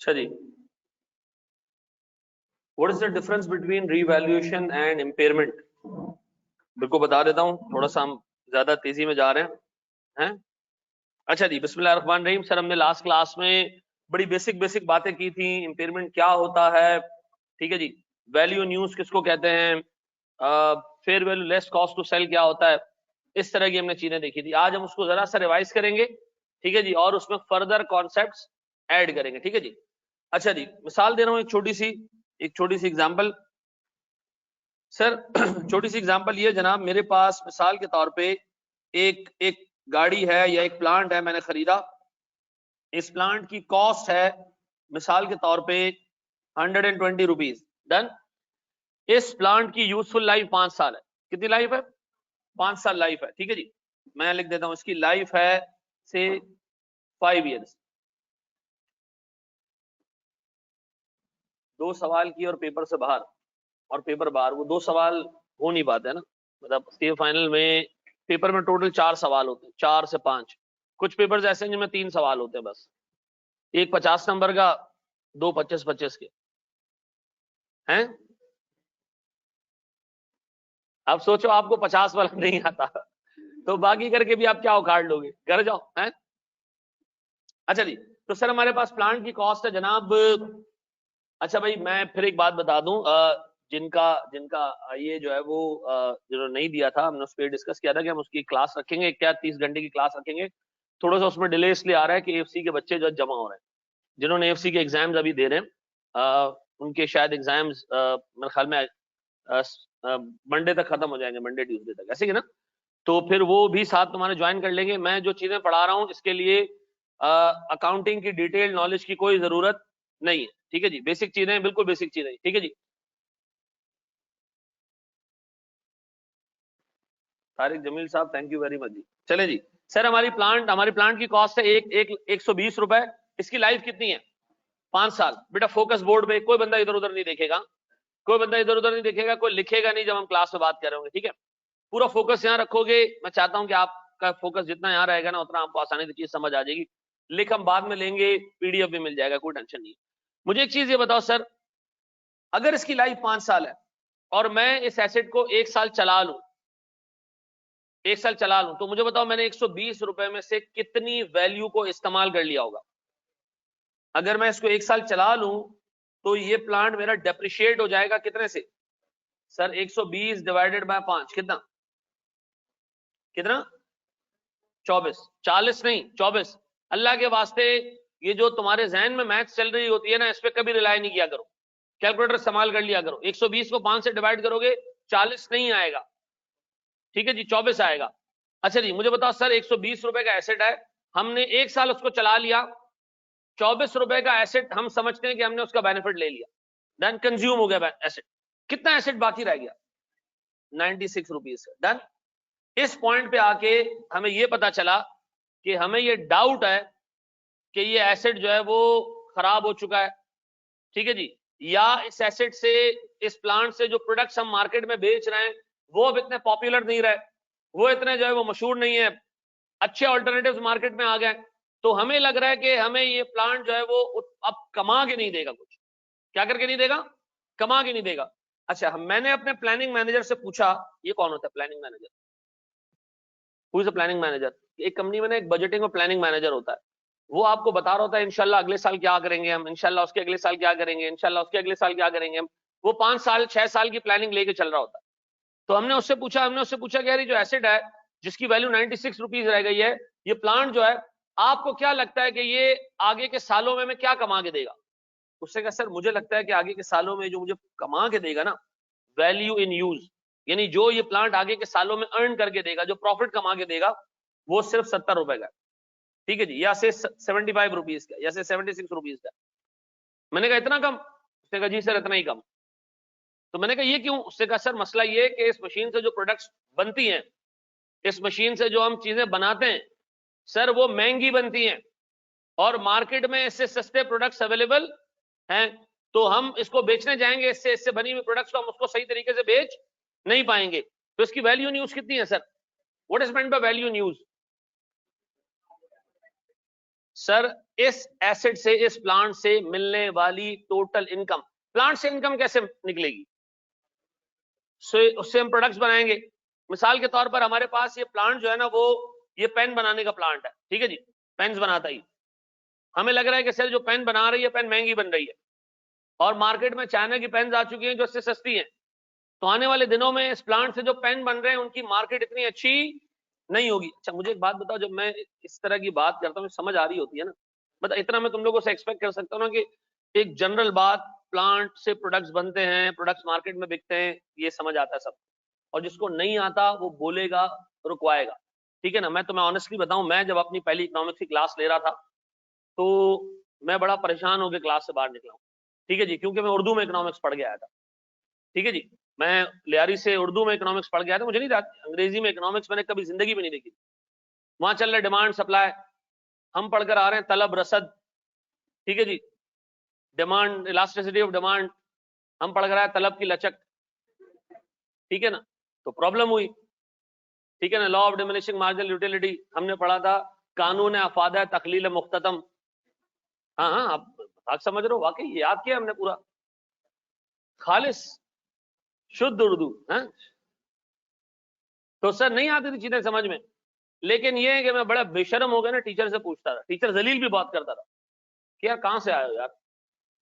अच्छा जी, what is the difference between revaluation and impairment? बिल्कुल बता देता हूँ, थोड़ा सा हम ज्यादा तेजी में जा रहे हैं। अच्छा जी, बिस्मिल्लाहिर्रहमानिर्रहीम। सर हमने लास्ट क्लास में बड़ी बेसिक बेसिक बातें की थी। इम्पेयरमेंट क्या होता है, ठीक है जी। वैल्यू न्यूज किसको कहते हैं, fair value less cost to sell क्या होता है, इस तरह की हमने चीजें देखी थी। आज हम उसको जरा सा रिवाइज करेंगे, ठीक है जी, और उसमें फर्दर कॉन्सेप्ट्स ऐड करेंगे, ठीक है जी। अच्छा जी, मिसाल दे रहा हूं एक छोटी सी एग्जांपल। सर छोटी सी एग्जांपल ये जनाब, मेरे पास मिसाल के तौर पे एक गाड़ी है या एक प्लांट है, मैंने खरीदा। इस प्लांट की कॉस्ट है मिसाल के तौर पे 120 रुपीज। डन। इस प्लांट की यूजफुल लाइफ 5 साल है। कितनी लाइफ है? 5 साल लाइफ है, ठीक है जी। मैं लिख देता हूं इसकी लाइफ है से 5 ईयर्स। 2 सवाल की और पेपर से बाहर और पेपर बाहर, वो 2 सवाल हो नहीं पाते है ना। मतलब के फाइनल में पेपर में टोटल 4 सवाल होते हैं, 4 से 5। कुछ पेपर्स ऐसे हैं जिनमें 3 सवाल होते हैं बस। एक 50 नंबर का, 2 25-25 के हैं। अब सोचो आपको 50 वाला नहीं आता तो बाकी करके भी आप क्या उखाड़ लोगे, घर जाओ हैं। अच्छा जी, तो सर हमारे पास प्लांट की कॉस्ट है जनाब। अच्छा भाई, मैं फिर एक बात बता दूं, जिनका जिनका ये जो है वो जो नहीं दिया था, हमने उस पर डिस्कस किया था कि हम उसकी क्लास रखेंगे, क्या 30 घंटे की क्लास रखेंगे। थोड़ा सा उसमें डिले इसलिए आ रहा है कि एफसी के बच्चे जो जमा हो रहे हैं, जिन्होंने एफसी के एग्जाम्स अभी दे रहे हैं, उनके शायद एग्जाम्स मेरे ख्याल में मंडे तक खत्म हो जाएंगे, मंडे ट्यूसडे तक, ऐसे ही ना। तो फिर वो भी साथ तुम्हारे ज्वाइन कर लेंगे। मैं जो चीजें पढ़ा रहा हूँ इसके लिए अकाउंटिंग की डिटेल नॉलेज की कोई जरूरत नहीं है, ठीक है जी। बेसिक चीजें, बिल्कुल बेसिक चीजें, ठीक है जी। तारिक जमील साहब, थैंक यू वेरी मच जी। चले जी। सर हमारी प्लांट की कॉस्ट है एक एक 120 रुपए। इसकी लाइफ कितनी है? 5 साल। बेटा फोकस बोर्ड पे, कोई बंदा इधर उधर नहीं देखेगा, कोई बंदा इधर उधर नहीं देखेगा, कोई लिखेगा नहीं जब हम क्लास में बात कर रहे होंगे, ठीक है। पूरा फोकस यहाँ रखोगे। मैं चाहता हूं कि आपका फोकस जितना यहाँ रहेगा ना, उतना आपको आसानी से चीज समझ आ जाएगी। लिख हम बाद में लेंगे, पीडीएफ भी मिल जाएगा, कोई टेंशन नहीं। मुझे एक चीज ये बताओ सर, अगर इसकी लाइफ 5 साल है और मैं इस एसेट को 1 साल चला लूं, 1 साल चला लूं, तो मुझे बताओ मैंने 120 रुपए में से कितनी वैल्यू को इस्तेमाल कर लिया होगा। अगर मैं इसको 1 साल चला लूं तो ये प्लांट मेरा डेप्रिशिएट हो जाएगा कितने से? सर 120 डिवाइडेड बाय 5 कितना कितना? 24। 40 नहीं, 24। अल्लाह के वास्ते ये जो तुम्हारे जहन में मैथ्स चल रही होती है ना, इस पे कभी रिलाई नहीं किया करो। कैलकुलेटर इस्तेमाल कर लिया करो। 120 को 5 से डिवाइड करोगे 40 नहीं आएगा, ठीक है जी, 24 आएगा। अच्छा जी, मुझे बताओ सर 120 रुपए का एसेट है, हमने 1 साल उसको चला लिया। 24 रुपए का एसेट हम समझते हैं कि हमने उसका बेनिफिट ले लिया, डन, कंज्यूम हो गया एसेट। कितना एसेट बाकी रह गया? 96 रुपीज। डन। इस पॉइंट पे आके हमें ये पता चला कि हमें ये डाउट है कि ये एसेट जो है वो खराब हो चुका है, ठीक है जी, या इस एसेट से, इस प्लांट से जो प्रोडक्ट्स हम मार्केट में बेच रहे हैं वो अब इतने पॉपुलर नहीं रहे, वो इतने जो है वो मशहूर नहीं है, अच्छे ऑल्टरनेटिव्स मार्केट में आ गए। तो हमें लग रहा है कि हमें ये प्लांट जो है वो अब कमा के नहीं देगा कुछ। क्या करके नहीं देगा? कमा के नहीं देगा। अच्छा, मैंने अपने प्लानिंग मैनेजर से पूछा, ये कौन होता है planning manager? Who is a planning manager? एक कंपनी में ना एक बजटिंग और प्लानिंग मैनेजर होता है। वो आपको बता रहा होता है इंशाल्लाह अगले साल क्या करेंगे हम, इंशाल्लाह उसके अगले साल क्या करेंगे, इंशाल्लाह उसके अगले साल क्या करेंगे हम। वो 5 साल 6 साल की प्लानिंग लेके चल रहा होता है। तो हमने उससे पूछा कि यार ये जो एसेट है जिसकी वैल्यू 96 रुपीज रह गई है, ये प्लांट जो है, आपको क्या लगता है कि ये आगे के सालों में क्या कमा के देगा? उससे कहा सर मुझे लगता है कि आगे के सालों में जो मुझे कमा के देगा ना, वैल्यू इन यूज, यानी जो ये प्लांट आगे के सालों में अर्न करके देगा, जो प्रॉफिट कमा के देगा, वो सिर्फ 70 रुपए का, ठीक है जी, या से 75 रुपीज का, या से 76 रुपीज का। मैंने कहा इतना कम? उसने कहा जी सर इतना ही कम। तो मैंने कहा ये क्यों? उसने कहा सर मसला ये कि इस मशीन से जो प्रोडक्ट्स बनती हैं, इस मशीन से जो हम चीजें बनाते हैं सर, वो महंगी बनती हैं और मार्केट में इससे सस्ते प्रोडक्ट्स अवेलेबल हैं। तो हम इसको बेचने जाएंगे, इससे इससे बनी हुई प्रोडक्ट्स को हम उसको सही तरीके से बेच नहीं पाएंगे। तो इसकी वैल्यू इन यूज कितनी है sir? What is meant by value in use? Sir इस एसेट से, इस प्लांट से मिलने वाली टोटल इनकम, प्लांट से इनकम कैसे निकलेगी? उससे हम प्रोडक्ट्स बनाएंगे। मिसाल के तौर पर हमारे पास ये प्लांट जो है ना, वो ये पेन बनाने का प्लांट है, ठीक है जी, पेन्स बनाता ही। हमें लग रहा है कि सर जो पेन बना रही है पेन महंगी बन रही है, और मार्केट में चाइना की पेन आ चुकी हैं जो इससे सस्ती हैं, तो आने वाले दिनों में इस प्लांट से जो पेन बन रहे हैं उनकी मार्केट इतनी अच्छी नहीं होगी। अच्छा मुझे एक बात बताओ, जब मैं इस तरह की बात करता हूँ समझ आ रही होती है ना, मतलब इतना मैं तुम लोगों से एक्सपेक्ट कर सकता हूँ ना कि एक जनरल बात, प्लांट से प्रोडक्ट्स बनते हैं, प्रोडक्ट्स मार्केट में बिकते हैं, ये समझ आता है सब। और जिसको नहीं आता वो बोलेगा, रुकवाएगा, ठीक है ना। मैं तुम्हें ऑनेस्टली बताऊं, मैं जब अपनी पहली इकोनॉमिक्स की क्लास ले रहा था तो मैं बड़ा परेशान होकर क्लास से बाहर निकला हूं, ठीक है जी, क्योंकि मैं उर्दू में इकोनॉमिक्स पढ़ के आया था, ठीक है जी। मैं लियारी से उर्दू में इकोनॉमिक्स पढ़ गया था, मुझे नहीं था, अंग्रेजी में इकोनॉमिक्स मैंने कभी जिंदगी में नहीं देखी। वहां चल रहा है डिमांड सप्लाई, हम पढ़कर आ रहे हैं तलब रसद, ठीक है जी, डिमांड, इलास्टिसिटी ऑफ डिमांड, हम पढ़ कर आए तलब की लचक, ठीक है ना। तो प्रॉब्लम हुई, ठीक है ना। Law of diminishing marginal utility हमने पढ़ा था, कानून अफादा तकलील मुख्ततम। हाँ हाँ, आप समझ रहे हो, वाकई याद किया हमने पूरा, खालिस शुद्ध उर्दू है। तो सर नहीं आती थी चीजें समझ में, लेकिन ये है कि मैं बड़ा बेशर्म हो गया ना, टीचर से पूछता था, टीचर जलील भी बात करता था कि यार कहाँ से आए हो यार।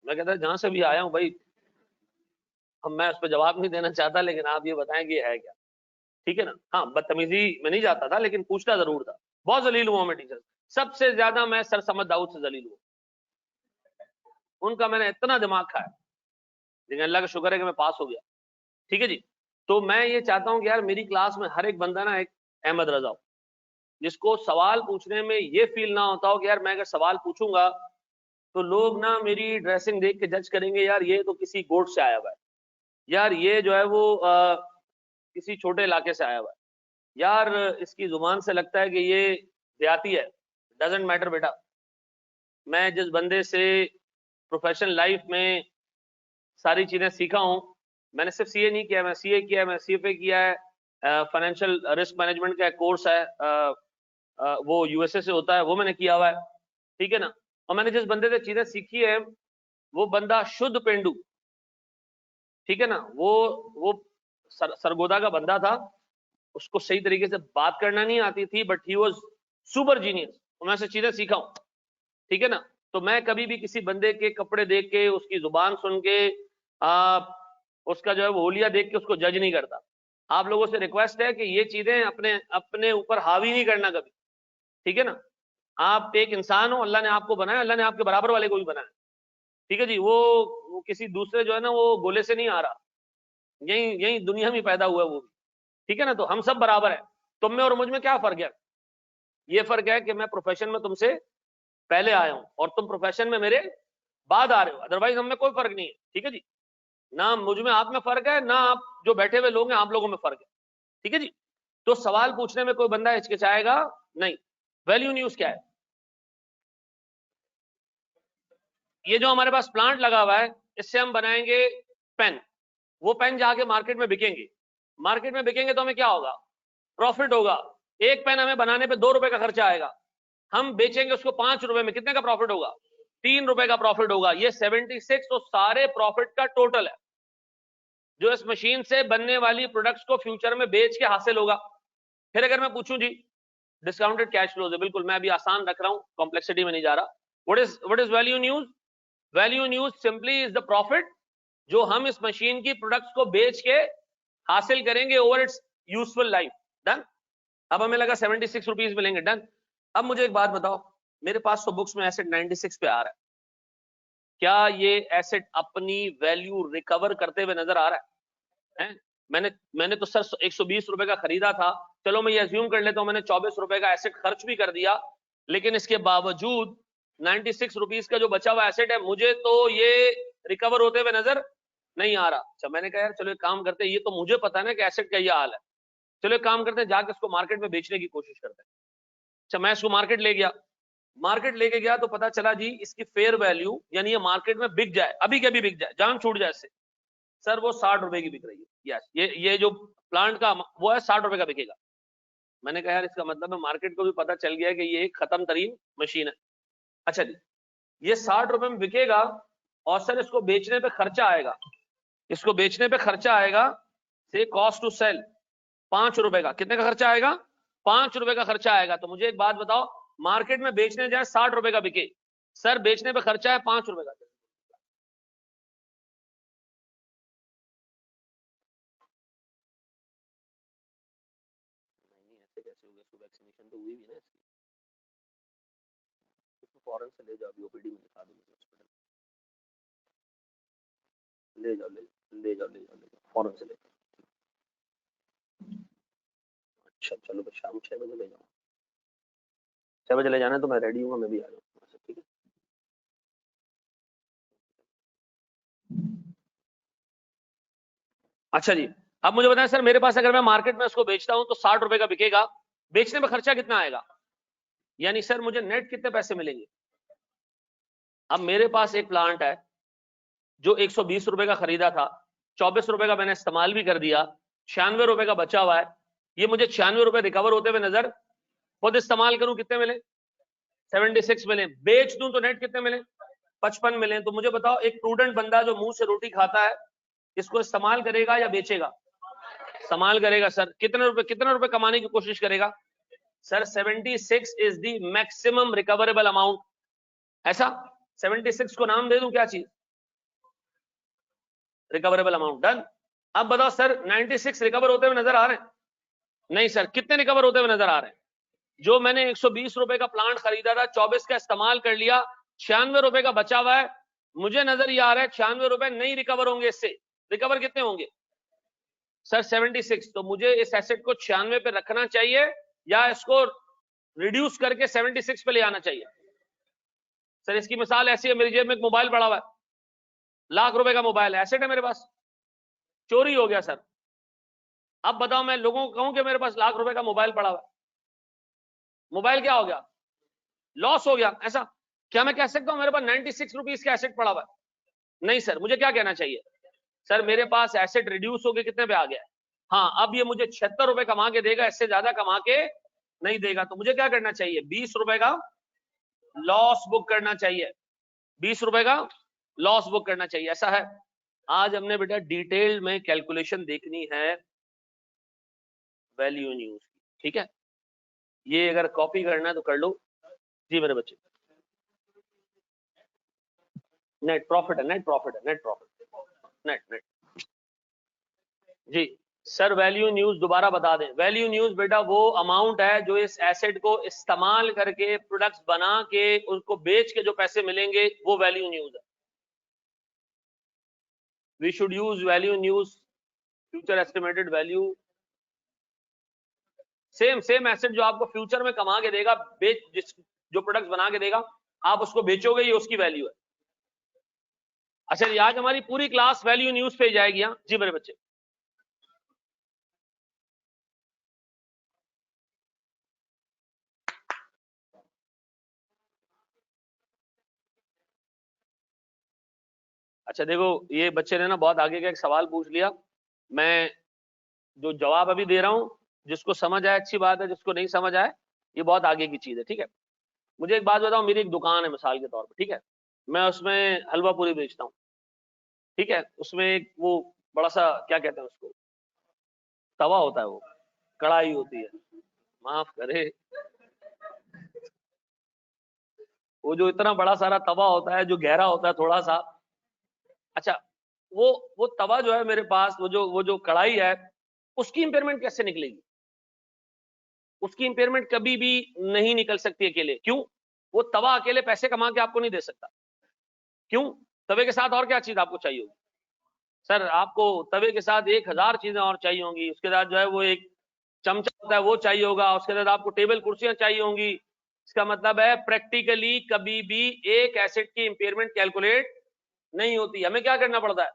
मैं कहता जहां से भी आया हूँ भाई, अब मैं उस पर जवाब नहीं देना चाहता, लेकिन आप ये बताएं कि ये है क्या, ठीक है ना। हाँ बदतमीजी में नहीं जाता था, लेकिन पूछता जरूर था। बहुत जलील हुआ मैं टीचर, सबसे ज्यादा मैं सर समद दाऊद से जलील हुआ, उनका मैंने इतना दिमाग खाया, लेकिन अल्लाह का शुक्र है कि मैं पास हो गया, ठीक है जी। तो मैं ये चाहता हूँ कि यार मेरी क्लास में हर एक बंदा ना एक अहमद रजा हो, जिसको सवाल पूछने में ये फील ना होता हो कि यार मैं अगर सवाल पूछूंगा तो लोग ना मेरी ड्रेसिंग देख के जज करेंगे, यार ये तो किसी गोट से आया हुआ है, यार ये जो है वो किसी छोटे इलाके से आया हुआ है, यार इसकी जुबान से लगता है कि ये देहाती है। डजेंट मैटर बेटा, मैं जिस बंदे से प्रोफेशनल लाइफ में सारी चीजें सीखा हूँ, मैंने सिर्फ सीए नहीं किया, मैं सीए किया है, मैं सीएफए किया है, फाइनेंशियल रिस्क मैनेजमेंट का एक कोर्स है, वो यूएसए से होता है, वो मैंने किया हुआ है, ठीक है ना। और मैंने जिस बंदे से चीजें सीखी है वो बंदा शुद्ध पेंडू, ठीक है ना, वो सरगोदा का बंदा था, उसको सही तरीके से बात करना नहीं आती थी, but he was super genius, मैं से चीजें सीखा हूं, ठीक है ना। तो मैं कभी भी किसी बंदे के कपड़े देख के, उसकी जुबान सुन के, आ, उसका जो है वो होलिया देख के उसको जज नहीं करता। आप लोगों से रिक्वेस्ट है कि ये चीजें अपने अपने ऊपर हावी नहीं करना कभी, ठीक है ना। आप एक इंसान हो, अल्लाह ने आपको बनाया, अल्लाह ने आपके बराबर वाले को भी बनाया, ठीक है जी। वो किसी दूसरे जो है ना वो गोले से नहीं आ रहा, यही यही दुनिया में पैदा हुआ है वो भी, ठीक है ना। तो हम सब बराबर है, तुम में और मुझ में क्या फर्क है? ये फर्क है कि मैं प्रोफेशन में तुमसे पहले आया हूं और तुम प्रोफेशन में मेरे बाद आ रहे हो, अदरवाइज हम में कोई फर्क नहीं है, ठीक है जी। ना मुझ में आप में फर्क है, ना आप जो बैठे हुए लोग हैं आप लोगों में फर्क है, ठीक है जी। तो सवाल पूछने में कोई बंदा हिचकिचाएगा नहीं। वैल्यू न्यूज क्या है? ये जो हमारे पास प्लांट लगा हुआ है, इससे हम बनाएंगे पेन, वो पेन जाके मार्केट में बिकेंगे, मार्केट में बिकेंगे तो हमें क्या होगा? प्रॉफिट होगा। एक पेन हमें बनाने पे 2 रुपए का खर्चा आएगा, हम बेचेंगे उसको 5 रुपए में, कितने का प्रॉफिट होगा? 3 रुपए का प्रॉफिट होगा। ये 76 तो सारे प्रॉफिट का टोटल है जो इस मशीन से बनने वाली प्रोडक्ट्स को फ्यूचर में बेच के हासिल होगा। फिर अगर मैं पूछूं जी, डिस्काउंटेड कैश फ्लोज है, बिल्कुल मैं अभी आसान रख रहा हूं, कॉम्प्लेक्सिटी में नहीं जा रहा। What is value news? Value news simply is the profit जो हम इस मशीन की प्रोडक्ट्स को बेच के हासिल करेंगे over it's useful life. Done. अब हमें लगा 76 रुपीज मिलेंगे, डन। अब मुझे एक बात बताओ, मेरे पास तो बुक्स में एसेट 96 पे आ रहा है, क्या ये एसेट अपनी वैल्यू रिकवर करते हुए नजर आ रहा है? मैंने मैंने तो सर 120 रुपए का खरीदा था, चलो मैं ये अज्यूम कर लेता हूं मैंने 24 रुपए का एसेट खर्च भी कर दिया, लेकिन इसके बावजूद 96 रुपीज का जो बचा हुआ एसेट है, मुझे तो ये रिकवर होते हुए नजर नहीं आ रहा। अच्छा मैंने कहा यार चलो एक काम करते हैं, ये तो मुझे पता है ना कि एसेट का ये हाल है, चलो एक काम करते हैं जाके इसको मार्केट में बेचने की कोशिश करते हैं। अच्छा मैं इसको मार्केट ले गया, मार्केट लेके गया तो पता चला जी इसकी फेयर वैल्यू, यानी ये मार्केट में बिक जाए, अभी के अभी बिक जाए, जान छूट जाए इससे, सर वो 60 रुपए की बिक रही है। यस, ये जो प्लांट का वो है 60 रुपए का बिकेगा। मैंने कहा यार इसका मतलब है मार्केट को भी पता चल गया कि ये एक खत्म तरीन मशीन है, अच्छा जी, ये 60 रुपए में बिकेगा और सर इसको बेचने पे खर्चा आएगा, इसको बेचने पे खर्चा आएगा से कॉस्ट टू सेल 5 रुपए का। कितने का खर्चा आएगा? 5 रुपए का खर्चा आएगा। तो मुझे एक बात बताओ, मार्केट में बेचने जाए 60 रुपए का बिके, सर बेचने पे खर्चा है 5 रुपए का, नहीं ऐसे कैसे हो गया? वैक्सीनेशन तो हुई भी ना इसकी, इसको फॉरेन से ले जाओ, अभी ओपीडी में दिखा दो मुझे हॉस्पिटल, ले जाओ ले जाओ ले जाओ ले जाओ ले जाओ फॉरेन से ले जाओ। अच्छा चलो बस शाम 6 बजे ले जाओ, 6 बजे ले जाना है तो मैं रेडी हूँ, मैं भी आ जाऊँ, ठीक है। अच्छा जी, अब मुझे बताएं सर, मेरे पास अगर मैं मार्केट में इसको बेचता हूं तो 60 रुपए का बिकेगा, बेचने में खर्चा कितना आएगा, यानी सर मुझे नेट कितने पैसे मिलेंगे? अब मेरे पास एक प्लांट है जो 120 रुपए का खरीदा था, 24 रुपए का मैंने इस्तेमाल भी कर दिया, 96 रुपए का बचा हुआ है, ये मुझे 96 रुपए रिकवर होते हुए नजर, खुद इस्तेमाल करूं कितने मिले? 76 मिले, बेच दूं तो नेट कितने मिले? 55 मिले। तो मुझे बताओ, एक प्रूडेंट बंदा जो मुंह से रोटी खाता है, इसको इस्तेमाल करेगा या बेचेगा? इस्तेमाल करेगा। सर कितने रुपए कमाने की कोशिश करेगा? Sir 76 is the maximum recoverable amount. ऐसा 76 को नाम दे दूं क्या चीज? Recoverable amount. डन। अब बताओ सर 96 रिकवर होते हुए नजर आ रहे हैं? नहीं सर, कितने रिकवर होते हुए नजर आ रहे हैं? जो मैंने 120 रुपए का प्लांट खरीदा था, 24 का इस्तेमाल कर लिया, 96 रुपए का बचा हुआ है, मुझे नजर ये आ रहा है 96 रुपए नहीं रिकवर होंगे, इससे रिकवर कितने होंगे? सर 76। तो मुझे इस एसेट को 96 पे रखना चाहिए या इसको रिड्यूस करके 76 पे ले आना चाहिए? सर इसकी मिसाल ऐसी है, मेरी जेब में एक मोबाइल पड़ा हुआ है, लाख रुपए का मोबाइल एसेट है मेरे पास, चोरी हो गया सर। अब बताओ मैं लोगों को कहूं कि मेरे पास लाख रुपए का मोबाइल पड़ा हुआ है, मोबाइल क्या हो गया? लॉस हो गया। ऐसा क्या मैं कह सकता हूं मेरे पास 96 रुपीज का एसेट पड़ा हुआ है? नहीं सर, मुझे क्या कहना चाहिए? सर मेरे पास एसेट रिड्यूस होकर कितने पे आ गया है? हाँ, अब ये मुझे 76 रुपए कमा के देगा, इससे ज्यादा कमा के नहीं देगा। तो मुझे क्या करना चाहिए? 20 रुपए का लॉस बुक करना चाहिए, 20 रुपए का लॉस बुक करना चाहिए। ऐसा है। आज हमने बेटा डिटेल में कैलकुलेशन देखनी है वैल्यू न्यूज की, ठीक है? ये अगर कॉपी करना है तो कर लो जी मेरे बच्चे। नेट प्रॉफिट है, नेट प्रॉफिट है, नेट प्रॉफिट, नेट नेट जी। सर वैल्यू न्यूज दोबारा बता दें, वैल्यू न्यूज बेटा वो अमाउंट है जो इस एसेट को इस्तेमाल करके प्रोडक्ट्स बना के उसको बेच के जो पैसे मिलेंगे वो वैल्यू न्यूज है। We should use value in use, future estimated value. Same asset जो आपको फ्यूचर में कमा के देगा, जो प्रोडक्ट्स बना के देगा आप उसको बेचोगे, ये उसकी वैल्यू है। अच्छा जी, आज हमारी पूरी क्लास वैल्यू न्यूज पे जाएगी। हाँ जी मेरे बच्चे। अच्छा देखो, ये बच्चे ने ना बहुत आगे का एक सवाल पूछ लिया, मैं जो जवाब अभी दे रहा हूं, जिसको समझ आए अच्छी बात है, जिसको नहीं समझ आए ये बहुत आगे की चीज है, ठीक है? मुझे एक बात बताओ, मेरी एक दुकान है मिसाल के तौर पर, ठीक है? मैं उसमें हलवा पूरी बेचता हूँ, ठीक है? उसमें एक वो बड़ा सा क्या कहते हैं उसको, तवा होता है, वो कढ़ाई होती है, माफ करे, वो जो इतना बड़ा सारा तवा होता है जो गहरा होता है थोड़ा सा। अच्छा, वो तवा जो है मेरे पास, वो जो कढ़ाई है, उसकी इंपेयरमेंट कैसे निकलेगी? उसकी इंपेयरमेंट कभी भी नहीं निकल सकती अकेले। क्यों? वो तवा अकेले पैसे कमा के आपको नहीं दे सकता। क्यों? तवे के साथ और क्या चीज आपको चाहिए होगी? सर आपको तवे के साथ 1000 चीजें और चाहिए होंगी। उसके साथ जो है वो एक चमचा होता है वो चाहिए होगा, उसके साथ आपको टेबल कुर्सियां चाहिए होंगी। इसका मतलब है प्रैक्टिकली कभी भी एक एसेट की इंपेयरमेंट कैलकुलेट नहीं होती। हमें क्या करना पड़ता है?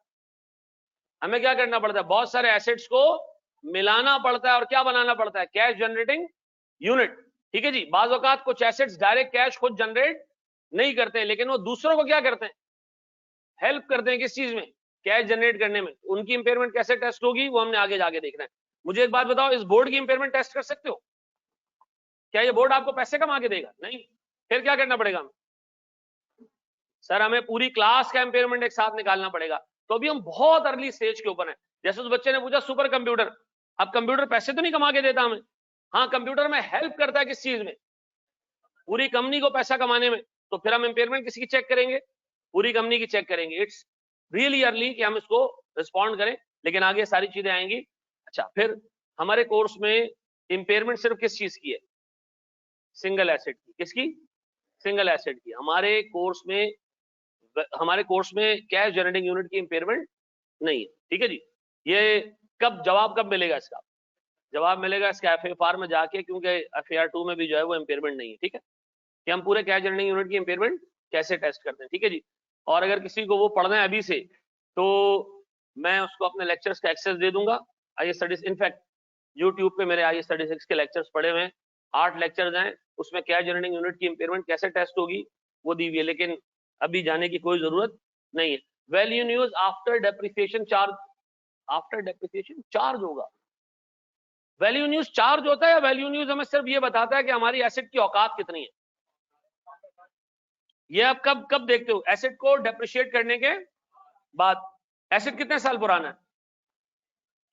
हमें क्या करना पड़ता है? बहुत सारे एसेट्स को मिलाना पड़ता है और क्या बनाना पड़ता है? Cash generating unit. ठीक है जी। बाज़ औक़ात कुछ एसेट्स डायरेक्ट कैश खुद जनरेट नहीं करते, लेकिन वो दूसरों को क्या करते हैं? हेल्प करते हैं। किस चीज में? कैश जनरेट करने में। उनकी इंपेयरमेंट कैसे टेस्ट होगी वो हमने आगे जाके देखना है। मुझे एक बात बताओ, इस बोर्ड की इंपेयरमेंट टेस्ट कर सकते हो? क्या ये बोर्ड आपको पैसे कमा के देगा? नहीं। फिर क्या करना पड़ेगा? सर हमें पूरी क्लास का इम्पेयरमेंट एक साथ निकालना पड़ेगा। तो अभी हम बहुत अर्ली स्टेज के ऊपर हैं। जैसे उस बच्चे ने पूछा सुपर कंप्यूटर, अब कंप्यूटर पैसे तो नहीं कमा के देता हमें, हाँ कंप्यूटर में हेल्प करता है किस चीज में, पूरी कंपनी को पैसा कमाने में। तो फिर हम इम्पेयरमेंट किसी की चेक करेंगे, पूरी कंपनी की चेक करेंगे। इट्स रियली अर्ली कि हम इसको रिस्पॉन्ड करें, लेकिन आगे सारी चीजें आएंगी। अच्छा, फिर हमारे कोर्स में इम्पेयरमेंट सिर्फ किस चीज की है, सिंगल एसेट की। किसकी? सिंगल एसेट की। हमारे कोर्स में कैश जनरेटिंग यूनिट की इम्पेयरमेंट नहीं है, ठीक है जी। ये जवाब कब मिलेगा इसका? जवाब मिलेगा इसका एफएआर में जाके, क्योंकि एफएआर 2 में भी जो है वो इम्पेयरमेंट नहीं है, ठीक है, कि हम पूरे कैश जनरेटिंग यूनिट की इम्पेयरमेंट कैसे टेस्ट करते हैं, ठीक है जी। और अगर किसी को वो पढ़ना है अभी से, तो मैं उसको अपने लेक्चर्स का एक्सेस दे दूंगा। आई स्टडीज, इनफैक्ट यूट्यूब पे मेरे आई स्टडी 6 के लेक्चर्स पड़े हुए हैं, 8 लेक्चर्स हैं, उसमें कैश जनरेटिंग यूनिट की इम्पेयरमेंट कैसे टेस्ट होगी वो दी हुई है, लेकिन अभी जाने की कोई जरूरत नहीं है। Value news after depreciation charge, after depreciation charge होगा। वैल्यू न्यूज चार्ज होता है या वैल्यू न्यूज हमें सिर्फ ये बताता है कि हमारी एसेट की औकात कितनी है? ये आप कब देखते हो? एसेट को डेप्रिशिएट करने के बाद। एसेट कितने साल पुराना है?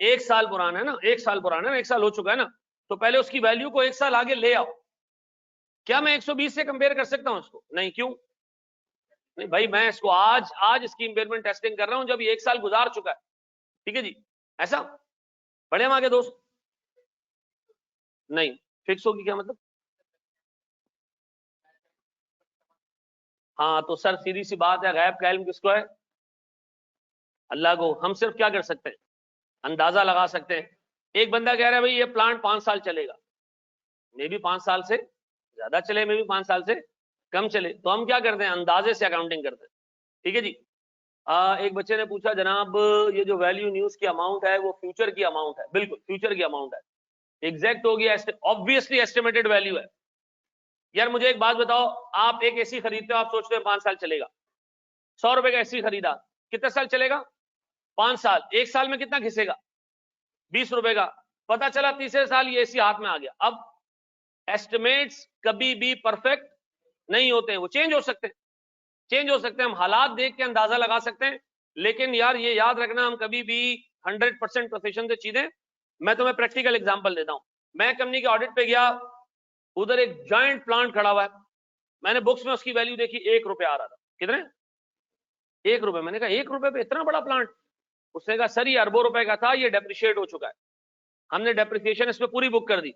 1 साल पुराना है ना, 1 साल पुराना है ना, 1 साल हो चुका है ना, तो पहले उसकी वैल्यू को 1 साल आगे ले आओ। क्या मैं 120 से कंपेयर कर सकता हूं इसको? नहीं। क्यों नहीं भाई, मैं इसको आज इसकी इम्पेयरमेंट टेस्टिंग कर रहा हूं जब ये 1 साल गुजार चुका है, ठीक है जी। ऐसा बढ़े हम आगे दोस्त? नहीं, फिक्स होगी क्या मतलब? हाँ तो सर सीधी सी बात है, गैब का इल्म किसको है? अल्लाह को। हम सिर्फ क्या कर सकते हैं, अंदाजा लगा सकते हैं। एक बंदा कह रहा है भाई ये प्लांट 5 साल चलेगा, मे भी 5 साल से ज्यादा चले, मे भी 5 साल से कम चले, तो हम क्या करते हैं, अंदाजे से अकाउंटिंग करते हैं, ठीक है जी। एक बच्चे ने पूछा जनाब ये जो वैल्यू न्यूज की अमाउंट है वो फ्यूचर की अमाउंट है? बिल्कुल फ्यूचर की अमाउंट है, एग्जैक्ट होगी, ऑब्वियसली एस्टिमेटेड वैल्यू है। यार मुझे एक बात बताओ, आप एक एसी खरीदते हो, आप सोचते हो 5 साल चलेगा, 100 रुपए का एसी खरीदा, कितने साल चलेगा? 5 साल। 1 साल में कितना घिसेगा? 20 रुपए का। पता चला तीसरे साल ये एसी हाथ में आ गया। अब एस्टिमेट्स कभी भी परफेक्ट नहीं होते हैं, वो चेंज हो सकते हैं, चेंज हो सकते हैं, हम हालात देख के अंदाजा लगा सकते हैं, लेकिन यार ये याद रखना हम कभी भी 100% प्रोफेशन से चीजें। मैं तुम्हें प्रैक्टिकल एग्जांपल देता हूं। मैं कंपनी के ऑडिट पे गया, उधर एक जॉइंट प्लांट खड़ा हुआ है, मैंने बुक्स में उसकी वैल्यू देखी, 1 रुपए आ रहा था। कितने? 1 रुपए। मैंने कहा 1 रुपए पे इतना बड़ा प्लांट? उसने कहा सर ये अरबों रुपए का था, ये डेप्रिशिएट हो चुका है। हमने डेप्रिसिएशन इस पे पूरी बुक कर दी।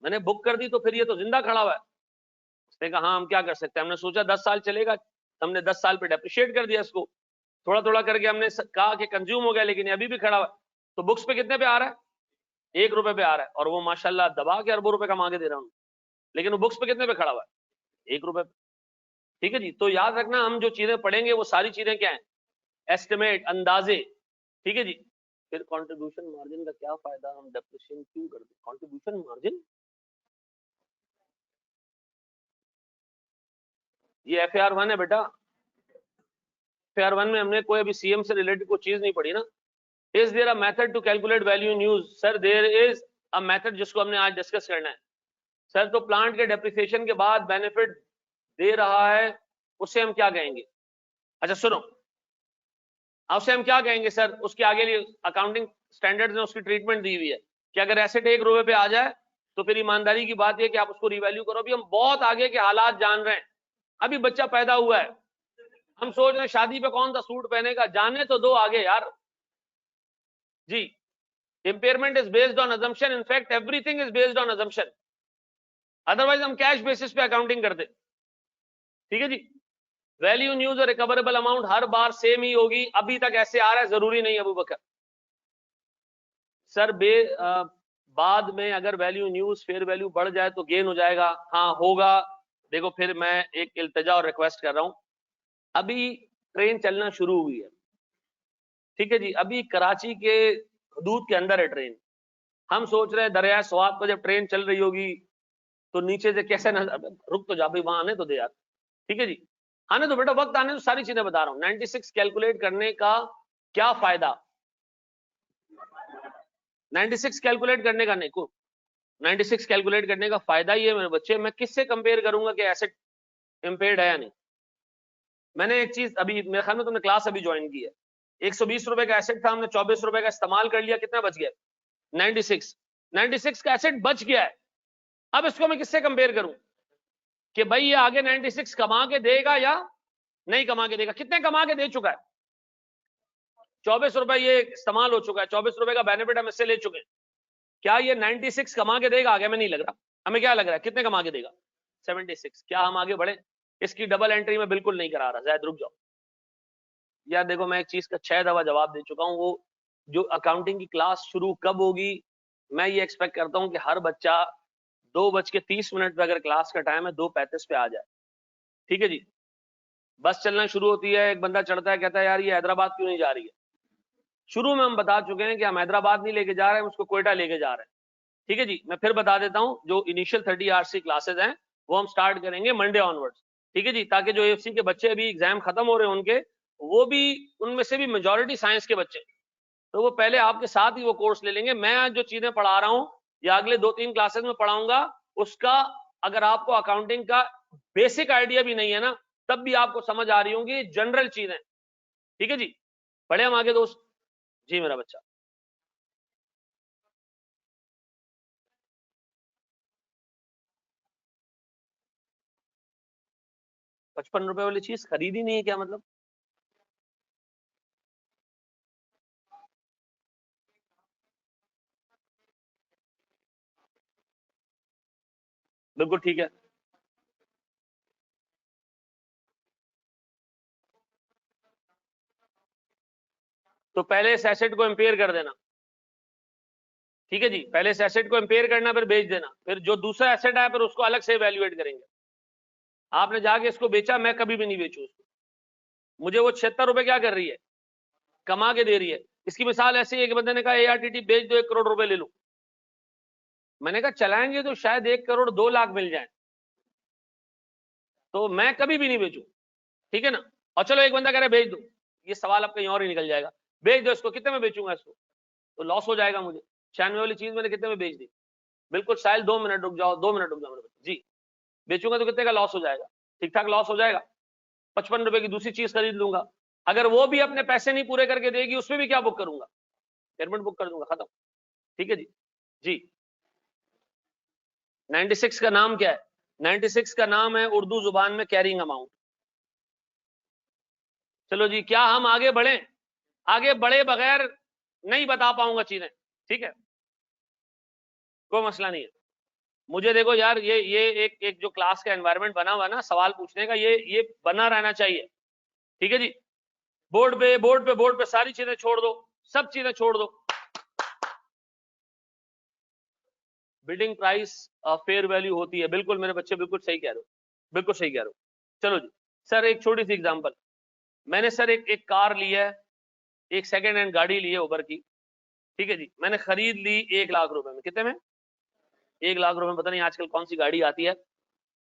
मैंने बुक कर दी तो फिर ये तो जिंदा खड़ा हुआ है। उसने कहा हाँ हम क्या कर सकते हैं, हमने सोचा 10 साल चलेगा, हमने 10 साल पे डेप्रिशिएट कर दिया इसको, थोड़ा थोड़ा करके हमने कहा कि कंज्यूम हो गया, लेकिन ये अभी भी खड़ा हुआ है। तो बुक्स पे कितने पे आ रहा है? 1 रुपए पे आ रहा है, और वो माशाल्लाह दबा के अरबों रुपए कमा के दे रहा हूँ, लेकिन वो बुक्स पे कितने पे खड़ा हुआ है? 1 रुपए पे, ठीक है जी। तो याद रखना हम जो चीजें पढ़ेंगे वो सारी चीजें क्या है, एस्टिमेट, अंदाजे, ठीक है जी। फिर कंट्रीब्यूशन मार्जिन का क्या फायदा, हम डेप्रिसिएशन क्यों करते हैं? कंट्रीब्यूशन मार्जिन ये एफएआर 1 है बेटा। एफएआर 1 में हमने कोई अभी सीएम से रिलेटेड कोई चीज नहीं पढ़ी ना। Is there a method to calculate value in use? Sir there is a method जिसको हमने आज डिस्कस करना है। सर तो प्लांट के डेप्रिसिएशन के बाद बेनिफिट दे रहा है, उसे हम क्या कहेंगे? अच्छा सुनो, उसे हम क्या कहेंगे सर? उसके आगे लिए अकाउंटिंग स्टैंडर्ड्स ने उसकी ट्रीटमेंट दी हुई है कि अगर एसेट 1 रुपए पे आ जाए तो फिर ईमानदारी की बात है कि आप उसको रिवैल्यू करो। अभी हम बहुत आगे के हालात जान रहे हैं, अभी बच्चा पैदा हुआ है, हम सोच रहे हैं शादी पे कौन सा सूट पहनेगा, जाने तो दो आगे यार जी। Impairment is based on assumption, in fact everything is based on assumption, otherwise हम कैश बेसिस पे अकाउंटिंग करते, ठीक है जी। वैल्यू न्यूज और रिकवरेबल अमाउंट हर बार सेम ही होगी, अभी तक ऐसे आ रहा है, जरूरी नहीं अबू बकर। सर बाद में अगर वैल्यू न्यूज फेयर वैल्यू बढ़ जाए तो गेन हो जाएगा? हाँ होगा। देखो फिर मैं एक इल्तिजा और रिक्वेस्ट कर रहा हूं, अभी ट्रेन चलना शुरू हुई है, ठीक है जी, अभी कराची के हदूद के अंदर है ट्रेन। हम सोच रहे हैं दरिया स्वात पर जब ट्रेन चल रही होगी तो नीचे से कैसे न, रुक तो जा भाई, वहां आने तो दे यार, ठीक है जी, आने तो बेटा, वक्त आने तो सारी चीजें बता रहा हूँ। 96 कैलकुलेट करने का क्या फायदा? 96 कैलकुलेट करने का नहीं को 96 कैलकुलेट करने का फायदा ये है मेरे बच्चे, मैं किससे कंपेयर करूंगा कि एसेट इंपेयर्ड है या नहीं? मैंने एक चीज अभी मेरे ख्याल में तुमने क्लास अभी ज्वाइन की है, 120 रुपए का एसेट था, हमने 24 रुपए का इस्तेमाल कर लिया, कितना बच गया? 96 का एसेट बच गया है। अब इसको मैं किससे कंपेयर करूं कि भाई ये आगे 96 कमा के देगा या नहीं कमा के देगा? कितने कमा के दे चुका है? 24 रुपए ये इस्तेमाल हो चुका है, 24 रुपए का बेनिफिट हम इससे ले चुके हैं। क्या ये 96 कमा के देगा? आगे में नहीं लग रहा, हमें क्या लग रहा है कितने कमा के देगा? 76। क्या हम आगे बढ़े? इसकी डबल एंट्री में बिल्कुल नहीं करा रहा, शायद रुक जाओ यार। देखो मैं एक चीज का 6 दफा जवाब दे चुका हूं, वो जो अकाउंटिंग की क्लास शुरू कब होगी, मैं ये एक्सपेक्ट करता हूं कि हर बच्चा 2:30 पे अगर क्लास का टाइम है 2:35 पे आ जाए, ठीक है जी। बस चलना शुरू होती है, एक बंदा चढ़ता है, कहता है यार ये हैदराबाद क्यों नहीं जा रही है? शुरू में हम बता चुके हैं कि हम हैदराबाद नहीं लेके जा रहे हैं, उसको कोयटा लेके जा रहे हैं, ठीक है जी। मैं फिर बता देता हूं, जो इनिशियल 30 आरसी क्लासेस हैं वो हम स्टार्ट करेंगे मंडे ऑनवर्ड्स, ठीक है जी, ताकि जो एएफसी के बच्चे अभी एग्जाम खत्म हो रहे हैं उनके, वो भी उनमें से भी मेजॉरिटी साइंस के बच्चे, तो वो पहले आपके साथ ही वो कोर्स ले लेंगे। मैं जो चीजें पढ़ा रहा हूं या अगले 2-3 क्लासेस में पढ़ाऊंगा, उसका अगर आपको अकाउंटिंग का बेसिक आइडिया भी नहीं है ना, तब भी आपको समझ आ रही होंगी जनरल चीजें, ठीक है जी। पढ़े हम आगे दोस्त जी। मेरा बच्चा 55 रुपए वाली चीज खरीदी नहीं है क्या मतलब? बिल्कुल ठीक है। तो पहले इस एसेट को इंपेयर कर देना, ठीक है जी। पहले इस एसेट को इंपेयर करना, फिर बेच देना, फिर जो दूसरा एसेट है फिर उसको अलग से इवैल्यूएट करेंगे। आपने जाके इसको बेचा, मैं कभी भी नहीं बेचू उसको, मुझे वो 76 रुपए क्या कर रही है? कमा के दे रही है। इसकी मिसाल ऐसी है, एक बंदे ने कहा एआरटीटी बेच दो 1 करोड़ रुपए ले लो, मैंने कहा चलाएंगे तो शायद 1 करोड़ 2 लाख मिल जाए, तो मैं कभी भी नहीं बेचू, ठीक है ना। और चलो एक बंदा कह रहा है बेच दो, ये सवाल अब कहीं और ही निकल जाएगा, बेच दो इसको, कितने में बेचूंगा इसको? तो लॉस हो जाएगा मुझे। 96 वाली चीज मैंने कितने में बेच दी? बिल्कुल साहिल 2 मिनट रुक जाओ, 2 मिनट रुक जाओ मेरे बच्चे जी। बेचूंगा तो कितने का लॉस हो जाएगा? ठीक ठाक लॉस हो जाएगा। 55 रुपए की दूसरी चीज खरीद लूंगा, अगर वो भी अपने पैसे नहीं पूरे करके देगी, उसमें भी क्या बुक करूंगा? पेमेंट बुक कर दूंगा, खत्म, ठीक है जी। जी 96 का नाम क्या है? 96 का नाम है उर्दू जुबान में कैरिंग अमाउंट। चलो जी, क्या हम आगे बढ़े? आगे बढ़े बगैर नहीं बता पाऊंगा चीजें, ठीक है, कोई मसला नहीं है। मुझे देखो यार, ये एक एक जो क्लास का एनवायरनमेंट बना हुआ ना सवाल पूछने का, ये बना रहना चाहिए, ठीक है जी। बोर्ड पे सारी चीजें छोड़ दो, सब चीजें छोड़ दो। बिल्डिंग प्राइस फेयर वैल्यू होती है, बिल्कुल मेरे बच्चे बिल्कुल सही कह रहे हो, बिल्कुल सही कह रहे हो। चलो जी सर, एक छोटी सी एग्जांपल, मैंने सर एक कार ली है, एक सेकेंड हैंड गाड़ी ली है उबर की, ठीक है जी। मैंने खरीद ली 1 लाख रुपए में, कितने में? 1 लाख रुपए में, पता नहीं आजकल कौन सी गाड़ी आती है,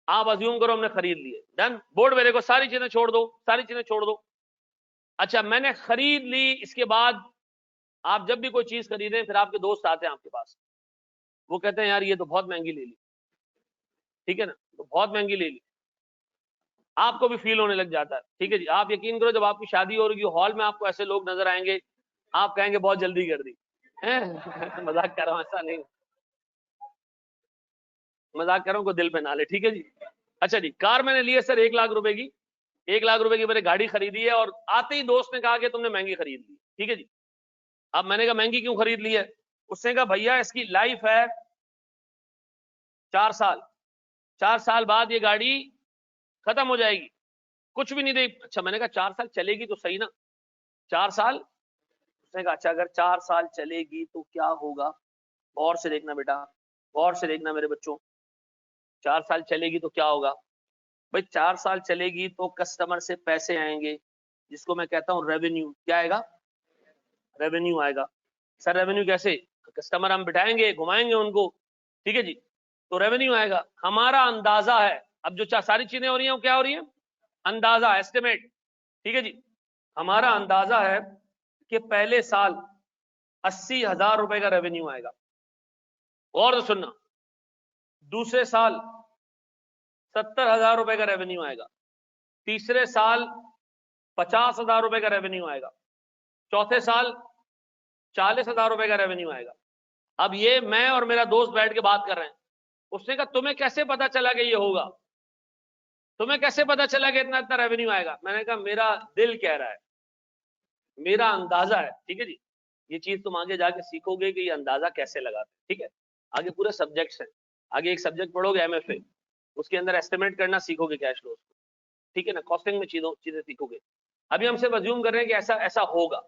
आप अज्यूम करो हमने खरीद लिए, डन। बोर्ड पे देखो, सारी चीजें छोड़ दो, सारी चीजें छोड़ दो। अच्छा मैंने खरीद ली, इसके बाद आप जब भी कोई चीज खरीदें, फिर आपके दोस्त आते हैं आपके पास, वो कहते हैं यार ये तो बहुत महंगी ले ली, ठीक है ना, तो बहुत महंगी ले ली, आपको भी फील होने लग जाता है, ठीक है जी। आप यकीन करो, जब आपकी शादी हो रही है, हॉल में आपको ऐसे लोग नजर आएंगे, आप कहेंगे बहुत जल्दी कर दी है। मजाक कर रहा हूँ, ऐसा नहीं, मजाक कर रहा हूँ, कोई दिल पे ना ले, ठीक है जी। अच्छा जी, कार मैंने ली है सर 1 लाख रुपए की, 1 लाख रुपए की मैंने गाड़ी खरीदी है, और आते ही दोस्त ने कहा कि तुमने महंगी खरीद ली, ठीक है जी। अब मैंने कहा महंगी क्यों खरीद ली है? उसने कहा भैया इसकी लाइफ है 4 साल, 4 साल बाद ये गाड़ी खत्म हो जाएगी, कुछ भी नहीं दे। अच्छा मैंने कहा 4 साल चलेगी तो सही ना, 4 साल। उसने कहा अच्छा अगर 4 साल चलेगी तो क्या होगा? गौर से देखना बेटा, गौर से देखना मेरे बच्चों, 4 साल चलेगी तो क्या होगा? भाई 4 साल चलेगी तो कस्टमर से पैसे आएंगे, जिसको मैं कहता हूं रेवेन्यू। क्या आएगा? रेवेन्यू आएगा। सर रेवेन्यू कैसे? कस्टमर हम बिठाएंगे, घुमाएंगे उनको, ठीक है जी, तो रेवेन्यू आएगा। हमारा अंदाजा है, अब जो सारी चीजें हो रही हैं वो क्या हो रही है? अंदाजा, एस्टिमेट, ठीक है जी। हमारा अंदाजा है कि पहले साल 80,000 रुपए का रेवेन्यू आएगा, और तो सुनना, दूसरे साल 70,000 रुपए का रेवेन्यू आएगा, तीसरे साल 50,000 रुपए का रेवेन्यू आएगा, चौथे साल 40,000 रुपए का रेवेन्यू आएगा। अब ये मैं और मेरा दोस्त बैठ के बात कर रहे हैं, उसने कहा तुम्हें कैसे पता चला कि ये होगा, तुम्हें कैसे पता चला कि इतना इतना रेवेन्यू आएगा? मैंने कहा मेरा दिल कह रहा है, मेरा अंदाजा है। ठीक है जी, ये चीज तुम आगे जाके सीखोगे कि ये अंदाजा कैसे लगाते, ठीक है। आगे पूरे सब्जेक्ट्स हैं, आगे एक सब्जेक्ट पढ़ोगे एमएफए, उसके अंदर एस्टिमेट करना सीखोगे कैश फ्लो, ठीक है ना, कॉस्टिंग में चीजें सीखोगे। अभी हम सिर्फ अज्यूम कर रहे हैं कि ऐसा ऐसा होगा,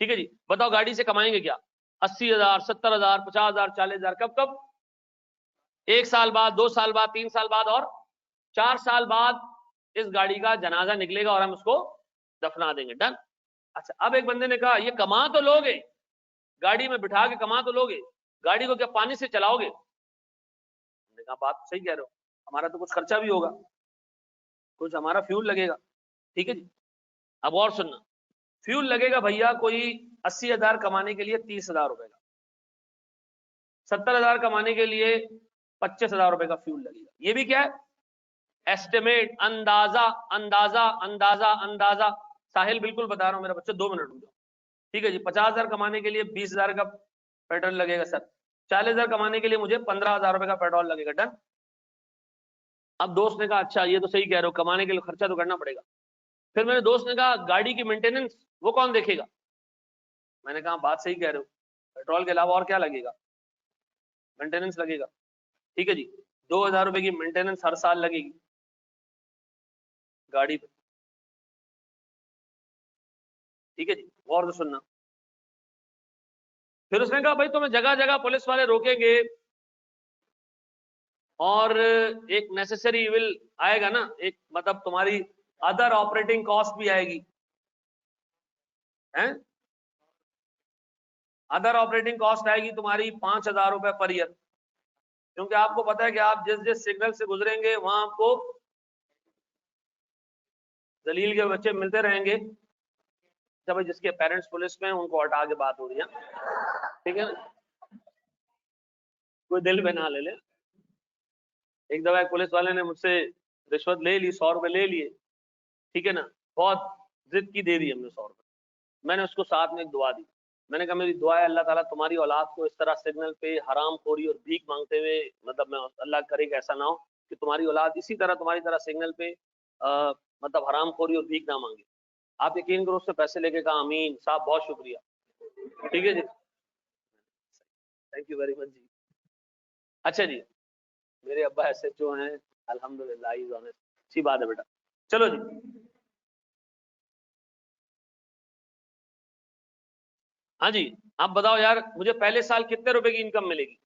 ठीक है जी। बताओ गाड़ी से कमाएंगे क्या? 80,000, 70,000, 50,000, 40,000, कब कब? 1 साल बाद, 2 साल बाद, 3 साल बाद और 4 साल बाद इस गाड़ी का जनाजा निकलेगा और हम उसको दफना देंगे। डन। अच्छा, अब एक बंदे ने कहा ये कमा तो लोगे, गाड़ी में बिठा के कमा तो लोगे, गाड़ी को क्या पानी से चलाओगे? मैंने कहा बात सही कह रहे हो, हमारा तो कुछ खर्चा भी होगा, कुछ हमारा फ्यूल लगेगा, ठीक है जी। अब और सुनना, फ्यूल लगेगा भैया कोई 80,000 कमाने के लिए 30,000 रुपए का, 70,000 कमाने के लिए 25,000 रुपए का फ्यूल लगेगा। ये भी क्या है? एस्टिमेट, अंदाजा अंदाजा अंदाजा अंदाजा। साहिल बिल्कुल बता रहा हूं मेरा बच्चा, 2 मिनट रुक जाओ, ठीक है जी। 50,000 कमाने के लिए 20,000 का पेट्रोल लगेगा सर, 40,000 कमाने के लिए मुझे 15,000 रुपए का पेट्रोल लगेगा। डन। अब दोस्त ने कहा अच्छा ये तो सही कह रहे हो, कमाने के लिए खर्चा तो करना पड़ेगा। फिर मेरे दोस्त ने कहा गाड़ी की मेंटेनेंस वो कौन देखेगा? मैंने कहा बात सही कह रहे हो, पेट्रोल के अलावा और क्या लगेगा? मेंटेनेंस लगेगा, ठीक है जी। 2,000 रुपए की मेंटेनेंस हर साल लगेगी गाड़ी पे, ठीक है जी। और तो सुनना, फिर उसने कहा भाई तुम्हें जगह जगह पुलिस वाले रोकेंगे और एक नेसेसरी इविल आएगा ना, एक मतलब तुम्हारी अदर ऑपरेटिंग कॉस्ट भी आएगी, हैं? अदर ऑपरेटिंग कॉस्ट आएगी तुम्हारी 5,000 रुपए पर ईयर, क्योंकि आपको पता है कि आप जिस जिस सिग्नल से गुजरेंगे वहां आपको दलील के बच्चे मिलते रहेंगे। जब जिसके पेरेंट्स पुलिस में, उनको हटा के बात हो रही है, ठीक है ना, कोई दिल में ना ले ले। एक दफा एक पुलिस वाले ने मुझसे रिश्वत ले ली, 100 रुपए ले लिए, ठीक है ना, बहुत जिद की, दे दी हमने 100 रुपए। मैंने उसको साथ में एक दुआ दी, मैंने कहा मेरी दुआ है अल्लाह ताला तुम्हारी औलाद को इस तरह सिग्नल पे हराम खोरी और भीख मांगते हुए, मतलब मैं अल्लाह करे कि ऐसा ना हो कि तुम्हारी औलाद इसी तरह तुम्हारी तरह सिग्नल पे मतलब हराम खोरी और भीख ना मांगे। आप यकीन करो उससे पैसे लेके कहा अमीन साहब बहुत शुक्रिया, ठीक है जी, थैंक यू वेरी मच जी। अच्छा जी, मेरे अब्बा SHO हैं, अल्हम्दुलिल्लाह, इज ऑनेस्ट, अच्छी बात है बेटा। चलो जी, हाँ जी, आप बताओ यार मुझे पहले साल कितने रुपए की इनकम मिलेगी?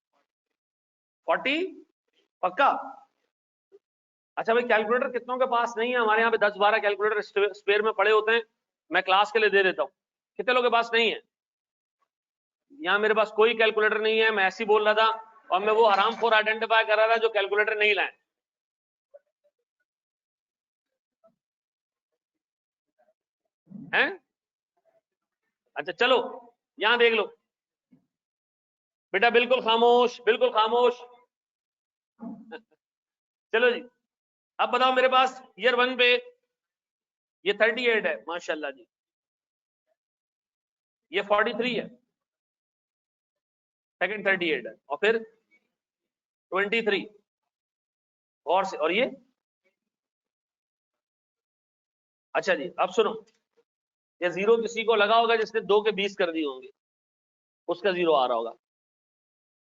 40 पक्का? अच्छा भाई, कैलकुलेटर कितनों के पास नहीं है? हमारे यहाँ पे 10-12 कैलकुलेटर स्पेयर में पड़े होते हैं, मैं क्लास के लिए दे देता हूँ। कितने लोगों के पास नहीं है? यहाँ मेरे पास कोई कैलकुलेटर नहीं है, मैं ऐसे ही बोल रहा था, और मैं वो हरामखोर आइडेंटिफाई कर रहा था जो कैलकुलेटर नहीं लाए हैं। अच्छा चलो, यहाँ देख लो बेटा, बिल्कुल खामोश, बिल्कुल खामोश। चलो जी, अब बताओ मेरे पास ईयर 1 पे ये 38 है माशाल्लाह जी, ये 43 है, सेकंड 38 है, और फिर 23 और ये। अच्छा जी, अब सुनो, ये जीरो किसी को लगा होगा जिसने 2 के 20 कर दिए होंगे, उसका जीरो आ रहा होगा।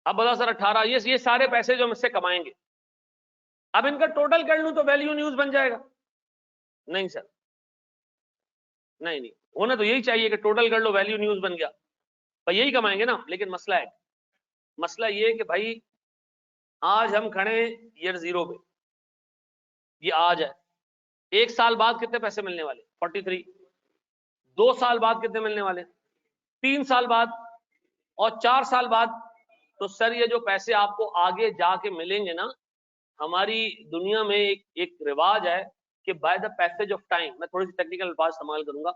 अब बताओ सर 18, ये सारे पैसे जो हम इससे कमाएंगे, अब इनका टोटल कर लूं तो वैल्यू न्यूज बन जाएगा? नहीं सर, नहीं नहीं, होना तो यही चाहिए कि टोटल कर लो वैल्यू न्यूज बन गया, भाई यही कमाएंगे ना। लेकिन मसला है, मसला ये है कि भाई आज हम खड़े ईयर 0 पे, ये आज है, 1 साल बाद कितने पैसे मिलने वाले? 43। 2 साल बाद कितने मिलने वाले? 3 साल बाद, और 4 साल बाद। तो सर ये जो पैसे आपको आगे जाके मिलेंगे ना, हमारी दुनिया में एक रिवाज है कि by the passage of time, मैं थोड़ी सी टेक्निकल अल्फाज इस्तेमाल करूंगा,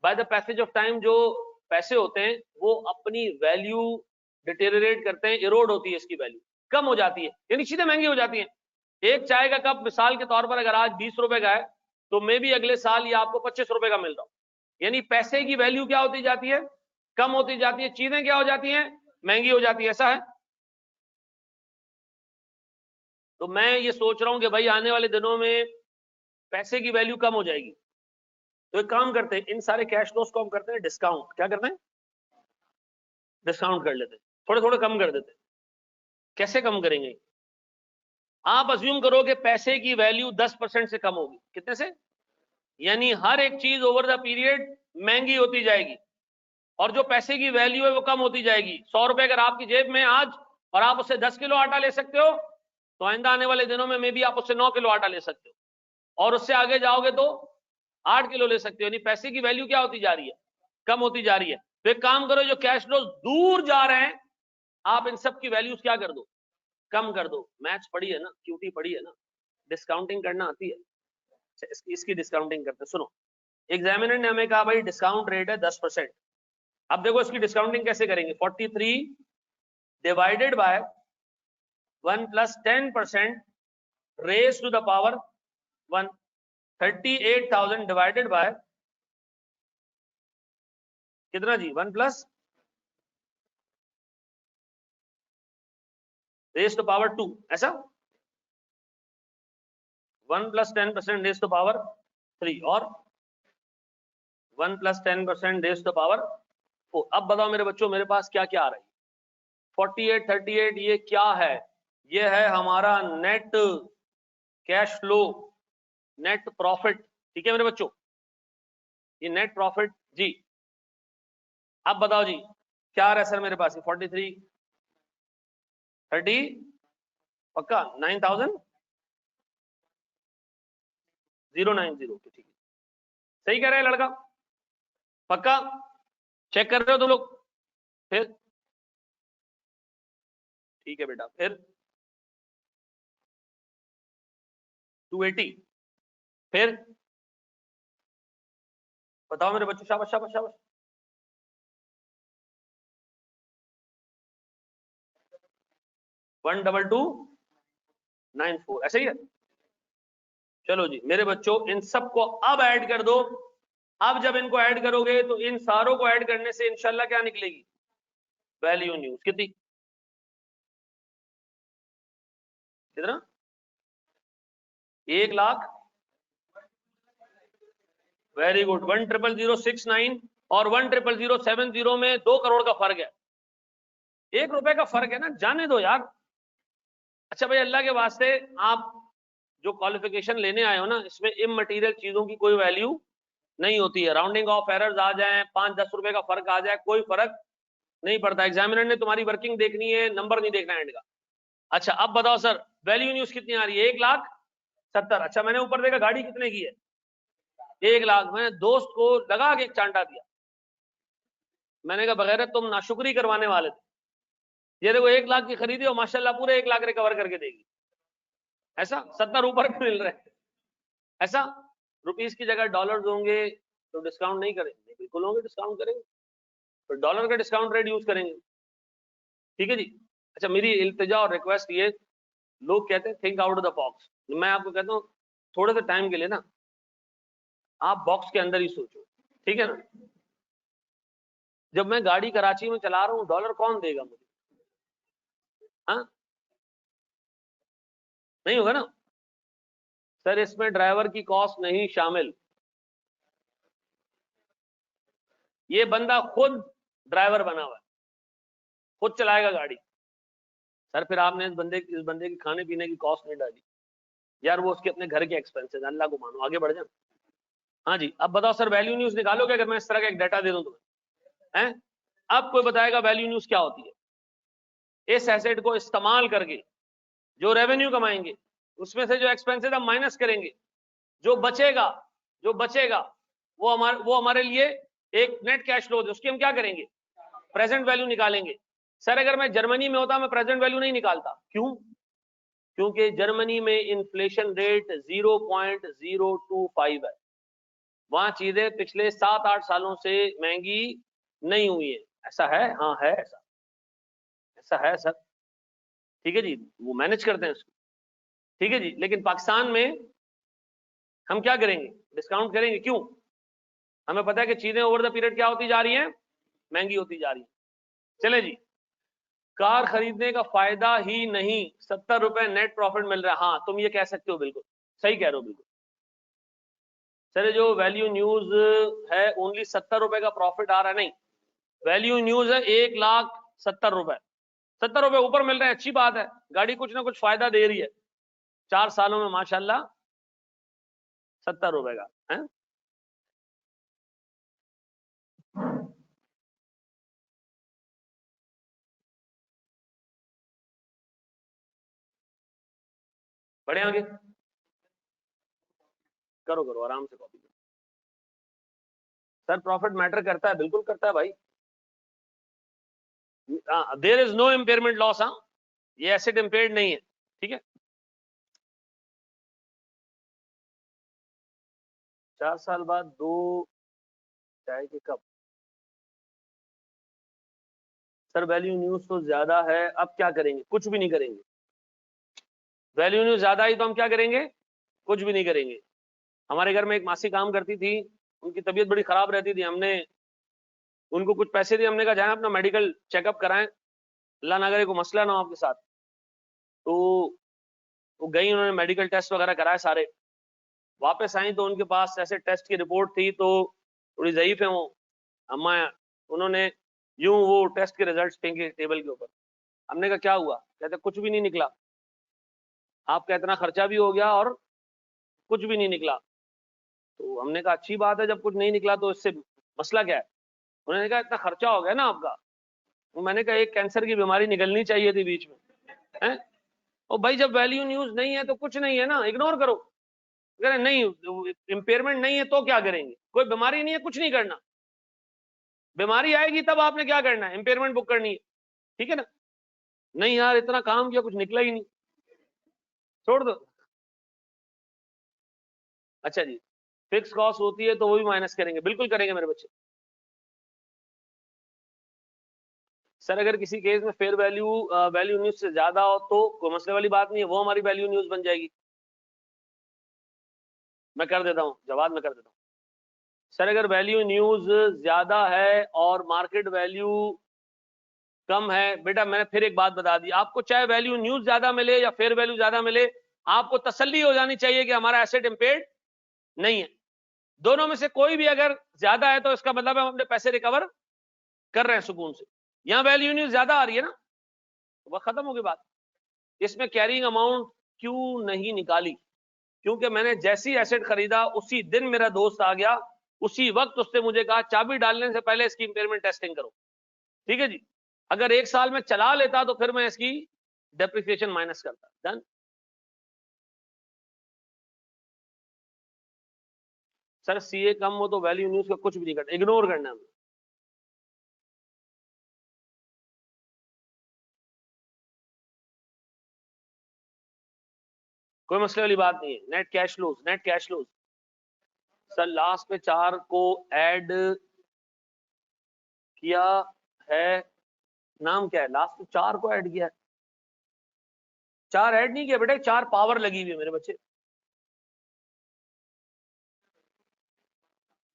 by the passage of time जो पैसे होते हैं वो अपनी वैल्यू डिटेरियोरेट करते हैं, इरोड होती है, इसकी वैल्यू कम हो जाती है, यानी चीजें महंगी हो जाती हैं। एक चाय का कप मिसाल के तौर पर अगर आज 20 रुपए का है, तो मे भी अगले साल ये आपको 25 रुपए का मिल रहा हो, यानी पैसे की वैल्यू क्या होती जाती है, कम होती जाती है, चीजें क्या हो जाती हैं, महंगी हो जाती है, ऐसा है। तो मैं ये सोच रहा हूं कि भाई आने वाले दिनों में पैसे की वैल्यू कम हो जाएगी, तो एक काम करते हैं, इन सारे कैश फ्लोस को हम करते हैं डिस्काउंट। क्या करते हैं, डिस्काउंट कर लेते हैं, थोड़े थोड़े कम कर देते हैं। कैसे कम करेंगे, आप अज्यूम करो कि पैसे की वैल्यू 10% से कम होगी, कितने से, यानी हर एक चीज ओवर द पीरियड महंगी होती जाएगी, और जो पैसे की वैल्यू है वो कम होती जाएगी। 100 रुपए अगर आपकी जेब में आज, और आप उससे 10 किलो आटा ले सकते हो, तो आइंदा आने वाले दिनों में भी आप उससे 9 किलो आटा ले सकते हो, और उससे आगे जाओगे तो 8 किलो ले सकते हो। यानी पैसे की वैल्यू क्या होती जा रही है, कम होती जा रही है। तो एक काम करो, जो कैश फ्लो दूर जा रहे हैं, आप इन सब की वैल्यूज क्या कर दो, कम कर दो। मैथ्स पढ़ी है ना, क्यूटी पढ़ी है ना, डिस्काउंटिंग करना आती है। इसकी डिस्काउंटिंग करते, सुनो। एग्जामिनर ने हमें कहा भाई डिस्काउंट रेट है 10%। अब देखो इसकी डिस्काउंटिंग कैसे करेंगे, 43 divided by 1 + 10% raise to the power 1, 38,000 divided by कितना जी, 1 + रेज टू पावर 2, ऐसा 1 + 10% रेज टू पावर 3, और 1 + 10% रेज टू पावर 4। अब बताओ मेरे बच्चों, मेरे पास क्या क्या आ रहा है, 48, 38, ये क्या है, ये है हमारा net cash flow, net profit. ठीक है मेरे बच्चों, ये नेट प्रॉफिट जी। अब बताओ जी क्या आ रहा है सर मेरे पास, 43, 30, पक्का 9,090, ठीक है, सही कह रहा है लड़का, पक्का चेक कर रहे हो तुम लोग, फिर ठीक है बेटा, फिर 280, फिर बताओ मेरे बच्चों, शाबाश शाबाश शाबाश, 12294, ऐसे ही है। चलो जी मेरे बच्चों, इन सबको अब ऐड कर दो। अब जब इनको ऐड करोगे तो इन सारों को ऐड करने से इंशाल्लाह क्या निकलेगी, वैल्यू न्यूज कितनी, कितना, 1,00,000, वेरी गुड, 1,000,069 और 1,000,070 में 2 करोड़ का फर्क है, 1 रुपए का फर्क है ना, जाने दो यार। अच्छा भाई अल्लाह के वास्ते, आप जो क्वालिफिकेशन लेने आए हो ना, इसमें इमटेरियल चीजों की कोई वैल्यू नहीं होती है। राउंडिंग ऑफ एरर्स आ जाए, 5-10 रुपए का फर्क आ जाए, कोई फर्क नहीं पड़ता। एग्जामिनर ने तुम्हारी वर्किंग देखनी है, नंबर नहीं देखना एंड का। अच्छा अब बताओ सर, वैल्यू न्यूज कितनी आ रही है, 1,70,000। अच्छा मैंने ऊपर देखा गाड़ी कितने की है, 1,00,000। मैंने दोस्त को लगा के एक चांटा दिया, मैंने कहा बगैर तुम नाशुक्री करवाने वाले थे, ये देखो 1,00,000 की खरीदी और माशाल्लाह पूरे 1,00,000 रिकवर करके देगी। ऐसा 70 ऊपर मिल रहे हैं, ऐसा रुपीस की जगह डॉलर्स होंगे तो डिस्काउंट नहीं करेंगे, बिल्कुल होंगे, डिस्काउंट करेंगे, तो डॉलर का डिस्काउंट रेट यूज करेंगे। ठीक है जी। अच्छा मेरी इल्तिजा और रिक्वेस्ट ये, लोग कहते हैं think out of the box, मैं आपको कहता हूँ थोड़े से टाइम के लिए ना आप बॉक्स के अंदर ही सोचो, ठीक है ना। जब मैं गाड़ी कराची में चला रहा हूँ, डॉलर कौन देगा मुझे, हाँ नहीं होगा ना सर, इसमें ड्राइवर की कॉस्ट नहीं शामिल, ये बंदा खुद ड्राइवर बना हुआ है, खुद चलाएगा गाड़ी। सर फिर आपने इस बंदे की खाने पीने की कॉस्ट नहीं डाली यार, वो उसके अपने घर के एक्सपेंसेस, अल्लाह को मानो, आगे बढ़ जाए। हाँ जी अब बताओ सर, वैल्यू न्यूज निकालोगे अगर मैं इस तरह का एक डाटा दे दूं तुम्हें, हैं? अब कोई बताएगा वैल्यू न्यूज क्या होती है, इस एसेट को इस्तेमाल करके जो रेवेन्यू कमाएंगे, उसमें से जो एक्सपेंसेस हम माइनस करेंगे, जो बचेगा, जो बचेगा वो हमारे लिए एक नेट कैश फ्लो है, उसकी हम क्या करेंगे, प्रेजेंट वैल्यू निकालेंगे। सर अगर मैं जर्मनी में होता मैं प्रेजेंट वैल्यू नहीं निकालता, क्यों, क्योंकि जर्मनी में इन्फ्लेशन रेट 0.025 है, वहां चीजें पिछले 7-8 सालों से महंगी नहीं हुई है। ऐसा है, हाँ है ऐसा, ऐसा है सर, ठीक है जी, वो मैनेज करते हैं इसको, ठीक है जी। लेकिन पाकिस्तान में हम क्या करेंगे, डिस्काउंट करेंगे, क्यों, हमें पता है कि चीजें ओवर द पीरियड क्या होती जा रही हैं, महंगी होती जा रही है। चले जी, कार खरीदने का फायदा ही नहीं, 70 रुपए नेट प्रॉफिट मिल रहा है। हाँ, तुम ये कह सकते हो, बिल्कुल सही कह रहे हो, बिल्कुल। सर जो वैल्यू न्यूज है ओनली 70 रुपए का प्रॉफिट आ रहा है, नहीं, वैल्यू न्यूज है 1,70,000 रुपए, 70 रुपए ऊपर मिल रहे हैं, अच्छी बात है, गाड़ी कुछ ना कुछ फायदा दे रही है 4 सालों में माशाल्लाह, 70 रुपए का है। बढ़े आगे, करो करो आराम से कॉपी करो। सर प्रॉफिट मैटर करता है, बिल्कुल करता है भाई, there is no impairment loss. हाँ, ये एसेट इम्पेयर्ड नहीं है, ठीक है। 4 साल बाद 2 चाय के कप। सर वैल्यू न्यूज तो ज्यादा है, अब क्या करेंगे, कुछ भी नहीं करेंगे। वैल्यू न्यूज ज्यादा ही तो हम क्या करेंगे, कुछ भी नहीं करेंगे। हमारे घर में एक मासी काम करती थी, उनकी तबीयत बड़ी खराब रहती थी, हमने उनको कुछ पैसे दिए, हमने कहा जाए अपना मेडिकल चेकअप कराएं, अल्लाह ना करे को मसला ना हो आपके साथ। तो वो गई, उन्होंने मेडिकल टेस्ट वगैरह कराए सारे, वापस आई तो उनके पास ऐसे टेस्ट की रिपोर्ट थी, तो थोड़ी ज़ईफ है वो अम्मा, उन्होंने यूं वो टेस्ट के रिजल्ट्स फेंके टेबल के ऊपर। हमने कहा क्या हुआ, कहते कुछ भी नहीं निकला, आपका इतना खर्चा भी हो गया और कुछ भी नहीं निकला। तो हमने कहा अच्छी बात है, जब कुछ नहीं निकला तो इससे मसला क्या है। उन्होंने कहा इतना खर्चा हो गया ना आपका। तो मैंने कहा एक कैंसर की बीमारी निकलनी चाहिए थी बीच में, है। और भाई जब वैल्यू न्यूज नहीं है तो कुछ नहीं है ना, इग्नोर करो। अगर नहीं इम्पेयरमेंट नहीं है तो क्या करेंगे, कोई बीमारी नहीं है, कुछ नहीं करना, बीमारी आएगी तब आपने क्या करना है, इम्पेयरमेंट बुक करनी है, ठीक है ना। नहीं यार इतना काम किया कुछ निकला ही नहीं, छोड़ दो। अच्छा जी, फिक्स कॉस्ट होती है तो वो भी माइनस करेंगे, बिल्कुल करेंगे मेरे बच्चे। सर अगर किसी केस में फेयर वैल्यू वैल्यू न्यूज से ज्यादा हो तो कोई मसले वाली बात नहीं है, वो हमारी वैल्यू न्यूज बन जाएगी। मैं कर देता हूं जवाब, मैं कर देता हूं। सर अगर वैल्यू न्यूज ज्यादा है और मार्केट वैल्यू कम है, बेटा मैंने फिर एक बात बता दी आपको, चाहे वैल्यू न्यूज ज्यादा मिले या फेयर वैल्यू ज्यादा मिले, आपको तसल्ली हो जानी चाहिए कि हमारा एसेट इम्पेयर्ड नहीं है। दोनों में से कोई भी अगर ज्यादा है तो इसका मतलब हम अपने पैसे रिकवर कर रहे हैं सुकून से। यहां वैल्यू न्यूज ज्यादा आ रही है ना, तो वह खत्म होगी बात। इसमें कैरिंग अमाउंट क्यों नहीं निकाली, क्योंकि मैंने जैसी एसेट खरीदा उसी दिन मेरा दोस्त आ गया, उसी वक्त उसने मुझे कहा चाबी डालने से पहले इसकी इंपेयरमेंट टेस्टिंग करो, ठीक है जी। अगर 1 साल में चला लेता तो फिर मैं इसकी डेप्रिसिएशन माइनस करता। डन। सर सीए कम हो तो वैल्यू न्यूज का कुछ भी नहीं करना, इग्नोर करना है। कोई मसले वाली बात नहीं है। Net cash flows, net cash flows sir last में 4 को ऐड किया है, नाम क्या है, लास्ट में 4 को ऐड किया है, 4 ऐड नहीं किया बेटा, 4 पावर लगी हुई है मेरे बच्चे,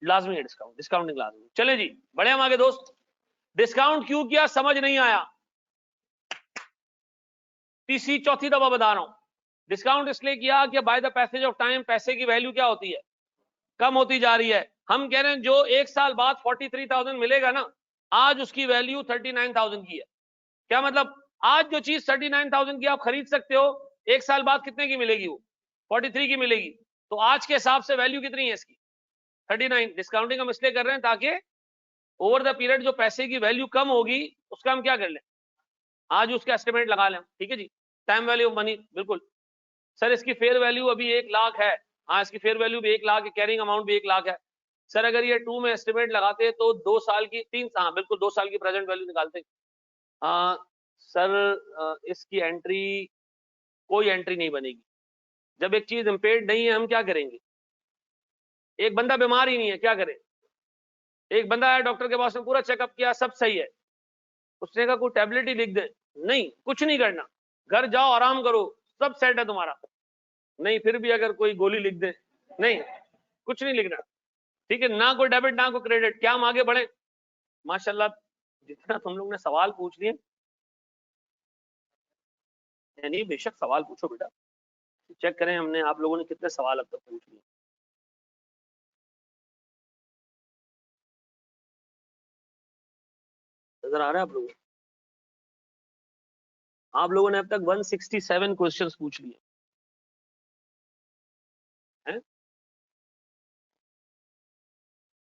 लाजमी है डिस्काउंट, डिस्काउंटिंग लाजमी। चले जी बड़े हम आगे दोस्त, डिस्काउंट क्यों किया समझ नहीं आया, तीसरी चौथी दफा बता रहा हूं। डिस्काउंट इसलिए किया कि by the passage of time पैसे की वैल्यू क्या होती है, कम होती जा रही है। हम कह रहे हैं जो 1 साल बाद 43,000 मिलेगा ना, आज उसकी वैल्यू 39,000 की है। क्या मतलब, आज जो चीज 39,000 की आप खरीद सकते हो, 1 साल बाद कितने की मिलेगी, वो 43 की मिलेगी। तो आज के हिसाब से वैल्यू कितनी है इसकी, 39। डिस्काउंटिंग हम इसलिए कर रहे हैं ताकि ओवर द पीरियड जो पैसे की वैल्यू कम होगी उसका हम क्या कर लें, आज उसका एस्टिमेट लगा लें, ठीक है जी। टाइम वैल्यू ऑफ मनी, बिल्कुल। सर इसकी फेयर वैल्यू अभी 1 लाख है, हाँ इसकी फेयर वैल्यू भी 1 लाख है, कैरिंग अमाउंट भी 1 लाख है। सर अगर ये 2 में एस्टिमेट लगाते तो 2 साल की 3, हाँ बिल्कुल 2 साल की प्रेजेंट वैल्यू निकालते। सर इसकी एंट्री, कोई एंट्री नहीं बनेगी। जब एक चीज इम्पेयर्ड नहीं है हम क्या करेंगे, एक बंदा बीमार ही नहीं है क्या करें, एक बंदा आया डॉक्टर के पास में, पूरा चेकअप किया सब सही है, उसने कहा कोई टैबलेट ही लिख दे, नहीं कुछ नहीं करना, घर जाओ आराम करो सब सेट है तुम्हारा, नहीं फिर भी अगर कोई गोली लिख दे, नहीं कुछ नहीं लिखना, ठीक है, ना कोई डेबिट ना कोई क्रेडिट। क्या हम आगे बढ़े? माशाल्लाह जितना तुम लोग ने सवाल पूछ लिए, यानी बेशक सवाल पूछो बेटा, चेक करें हमने आप लोगों ने कितने सवाल अब तक पूछ लिए। नजर आ रहा है आप लोगों को? आप लोगों ने अब तक 167 क्वेश्चंस पूछ लिए हैं।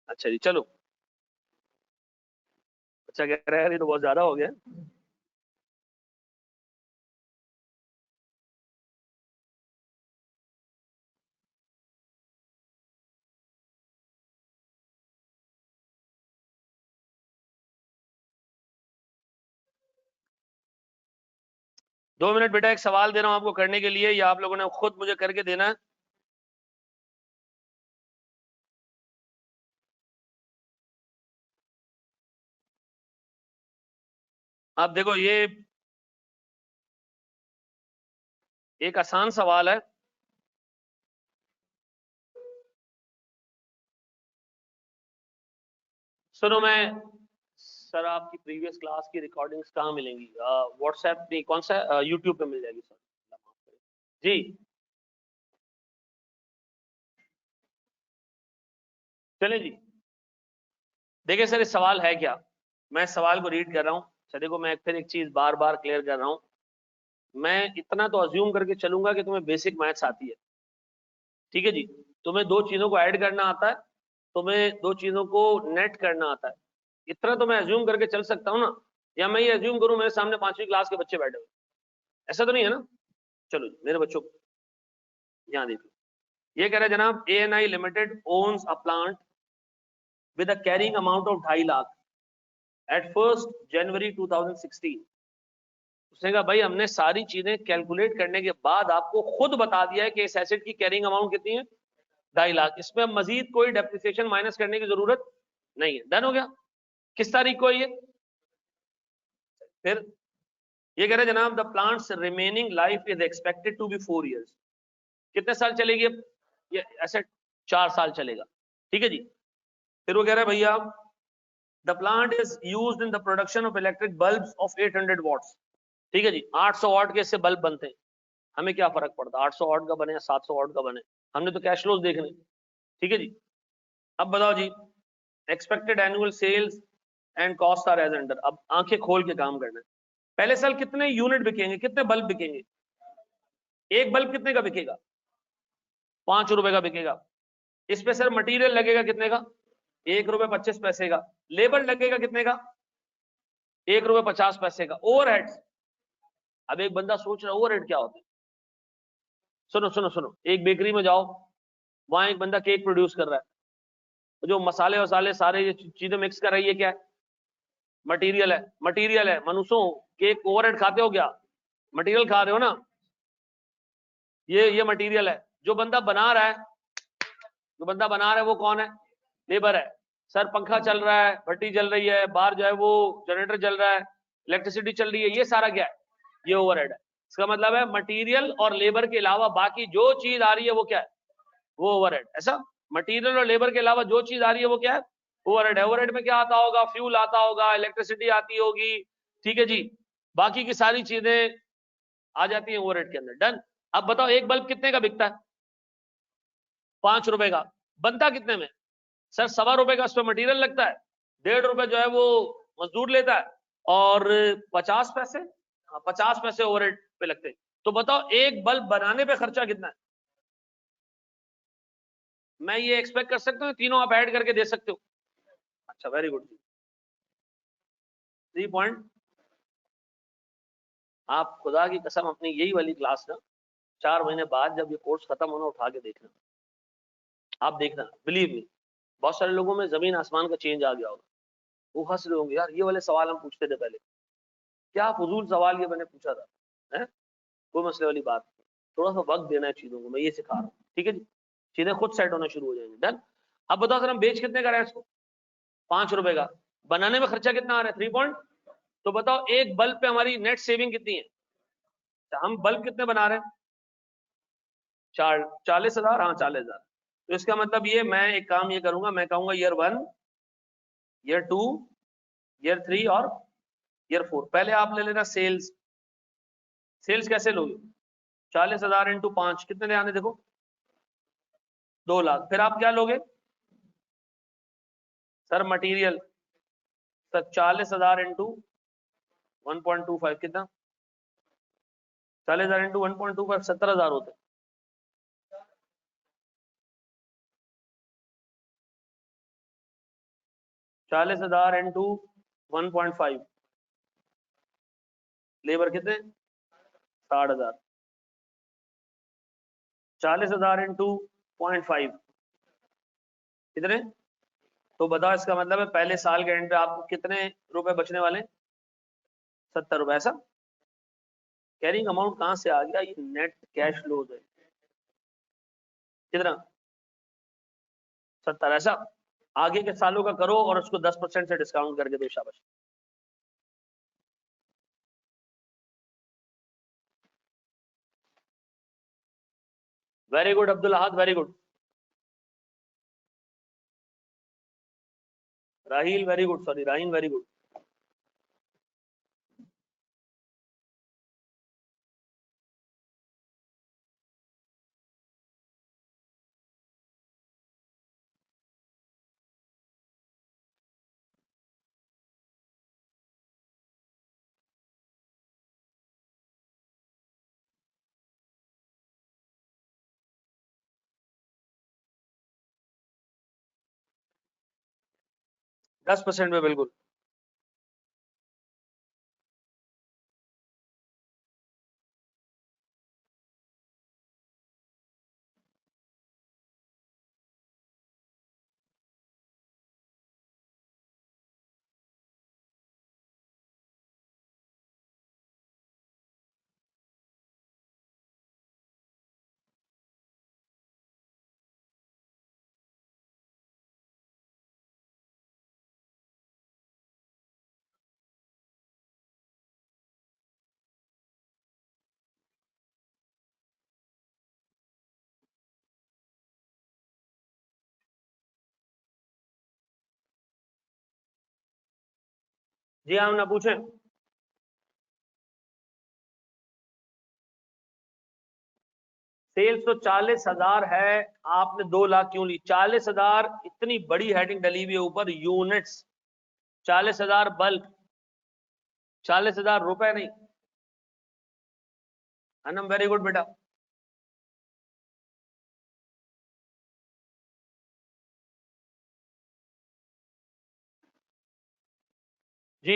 अच्छा जी, चलो। अच्छा कह रहा है, ये तो बहुत ज्यादा हो गया। 2 मिनट बेटा, एक सवाल दे रहा हूं आपको करने के लिए, या आप लोगों ने खुद मुझे करके देना है। आप देखो, ये एक आसान सवाल है। सुनो, मैं सर आपकी प्रीवियस क्लास की रिकॉर्डिंग्स कहाँ मिलेंगी? व्हाट्सएप नहीं, कौन सा? यूट्यूब पे मिल जाएगी सर जी। चले जी। देखिए सर, इस सवाल है क्या, मैं सवाल को रीड कर रहा हूँ। अच्छा देखो, मैं फिर एक चीज बार बार क्लियर कर रहा हूँ, मैं इतना तो अज्यूम करके चलूंगा कि तुम्हें बेसिक मैथ्स आती है। ठीक है जी, तुम्हें दो चीजों को ऐड करना आता है, तुम्हें दो चीजों को नेट करना आता है, इतना तो मैं अज्यूम करके चल सकता हूँ ना। या मैं ये अज्यूम करूँ मेरे सामने 5वीं क्लास के बच्चे बैठे हुए, ऐसा तो नहीं है ना? चलो जी, मेरे बच्चों यहाँ देखो, ये कह रहे हैं जनाब, ANI limited owns a plant with a carrying amount of 2.5 lakh at 1 January 2016। उसने कहा भाई हमने सारी चीजें कैलकुलेट करने के बाद आपको खुद बता दिया है कि इस एसेट की कैरिंग अमाउंट कितनी है, 2.5 लाख। इसमें मजीद कोई डेप्रिसिएशन माइनस करने की जरूरत नहीं है। डन हो गया? किस तारीख को है ये? फिर ये कह रहे हैं जनाब, the plant's remaining life is expected to be 4 years. कितने साल चलेगी अब ये एसेट? 4 साल चलेगा। ठीक है जी। फिर वो कह रहा है भैया, the plant is used in the production of electric bulbs of 800 watts. ठीक है जी, 800 वाट के इससे बल्ब बनते हैं, हमें क्या फर्क पड़ता है 800 वाट का बने या 700 वाट का बने, हमने तो कैश फ्लोज देखने। ठीक है जी। अब बताओ जी, expected annual sales and cost are as under. अब आंखें खोल के काम करना है। पहले साल कितने यूनिट बिकेंगे, कितने बल्ब बिकेंगे? एक बल्ब कितने का बिकेगा? 5 रुपए का बिकेगा। इस पे सर मटेरियल लगेगा कितने का? 1 रुपए 25 पैसे का। लेबर लगेगा कितने का? 1 रुपए 50 पैसे का। ओवरहेड्स, अब एक बंदा सोच रहा है ओवरहेड क्या होता है। सुनो सुनो सुनो, एक बेकरी में जाओ, वहां एक बंदा केक प्रोड्यूस कर रहा है, जो मसाले वसाले सारे ये चीजें मिक्स कर रही है, क्या है? मटेरियल है। मटेरियल है मनुष्यों, केक ओवरहेड खाते हो क्या? मटेरियल खा रहे हो ना, ये मटेरियल है। जो बंदा बना रहा है, जो बंदा बना रहा है वो कौन है? लेबर है। सर पंखा चल रहा है, भट्टी जल रही है, बाहर जो है वो जनरेटर चल रहा है, इलेक्ट्रिसिटी चल रही है, ये सारा क्या है? ये ओवरहेड है। इसका मतलब है मटेरियल और लेबर के अलावा बाकी जो चीज आ रही है वो क्या है? वो ओवरहेड। ऐसा मटेरियल और लेबर के अलावा जो चीज आ रही है वो क्या है? ओवरहेड है। ओवरहेड में क्या आता होगा? फ्यूल आता होगा, इलेक्ट्रिसिटी आती होगी। ठीक है जी, बाकी की सारी चीजें आ जाती है ओवरहेड के अंदर। डन। अब बताओ एक बल्ब कितने का बिकता है? 5 रुपए का। बनता कितने में? सर 1.25 रुपए का उस पर मटीरियल लगता है, 1.5 रुपए जो है वो मजदूर लेता है, और 50 पैसे, हाँ 50 पैसे ओवरहेड पे लगते हैं। तो बताओ एक बल्ब बनाने पे खर्चा कितना है? मैं ये एक्सपेक्ट कर सकता हूँ तीनों आप ऐड करके दे सकते हो। अच्छा वेरी गुड। 3 पॉइंट। आप खुदा की कसम अपनी यही वाली क्लास ना 4 महीने बाद जब ये कोर्स खत्म होना उठा के देखना, आप देखना, बिलीव मी, बहुत सारे लोगों में जमीन आसमान का चेंज आ गया होगा। वो हंस रहे होंगे, यार ये वाले सवाल हम पूछते थे पहले, क्या फजूल सवाल ये मैंने पूछा था, है? कोई मसले वाली बात नहीं। थोड़ा सा वक्त देना है चीजों को, मैं ये सिखा रहा हूँ। ठीक है जी, चीजें खुद सेट होना शुरू हो जाएंगी। डन। अब बताओ सर हम बेच कितने का रहे हैं इसको? 5 रुपए का। बनाने में खर्चा कितना आ रहा है? 3 पॉइंट। तो बताओ एक बल्ब पे हमारी नेट सेविंग कितनी है? हम बल्ब कितने बना रहे हैं? 40,000, हाँ 40,000। तो इसका मतलब ये, मैं एक काम ये करूंगा, मैं कहूंगा ईयर 1, ईयर 2, ईयर 3 और ईयर 4। पहले आप ले लेना सेल्स। सेल्स कैसे लोगे? 40,000 इंटू 5 कितने ले आने देखो? 2 लाख। फिर आप क्या लोगे सर? मटेरियल। सर 40,000 इंटू 1.25 कितना? 40,000 इंटू 1.25 70,000 होते। चालीस हजार इंटू 1.5, लेबर कितने? 60,000। 40,000 इंटू 0.5 कितने? तो बताओ, इसका मतलब है पहले साल के एंड पे आपको कितने रुपए बचने वाले? 70 रुपए। ऐसा कैरिंग अमाउंट कहां से आ गया? ये नेट कैश फ्लोज है। कितना? 70। ऐसा आगे के सालों का करो और उसको 10% से डिस्काउंट करके दो। शाबाश। वेरी गुड अब्दुल अहद, वेरी गुड। राहील वेरी गुड, सॉरी राहील वेरी गुड। दस % में बिल्कुल। जी हम ना पूछें। सेल्स तो 40,000 है, आपने 2 लाख क्यों ली? 40,000 इतनी बड़ी हेडिंग डली हुई है ऊपर, यूनिट्स। 40,000 बल्क, 40,000 रुपए नहीं। अनम वेरी गुड बेटा। जी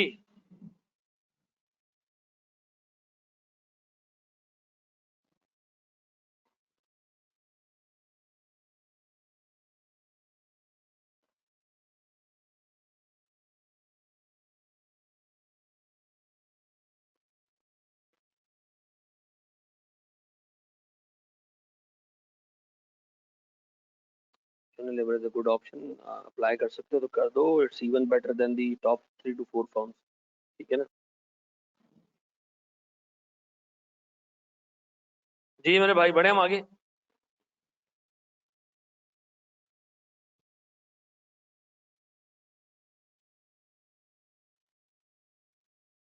labour is a good option, apply कर सकते हो तो कर दो। It's even better than the top 3 to 4 firms. ठीक है ना? जी मेरे भाई, बढ़े हम आगे।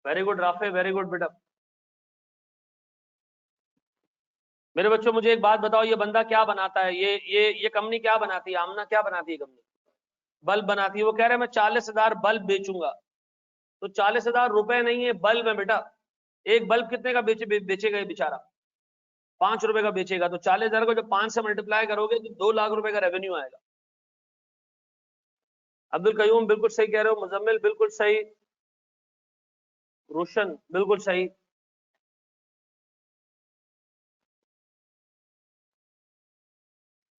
Very good Rafay, very good बेटा। मेरे बच्चों मुझे एक बात बताओ, ये बंदा क्या बनाता है? ये कंपनी क्या बनाती है? आमना क्या बनाती है कंपनी? बल्ब बनाती है। वो कह रहा है मैं 40,000 बल्ब बेचूंगा। तो 40,000 रुपए नहीं है, बल्ब है बेटा। एक बल्ब कितने का बेचेगा ये बेचारा? 5 रुपए का बेचेगा। तो 40,000 को जब 5 से मल्टीप्लाई करोगे तो 2 लाख रुपए का रेवेन्यू आएगा। अब्दुल कयूम बिल्कुल सही कह रहे हो, मुजम्मिल बिल्कुल सही, रोशन बिल्कुल सही।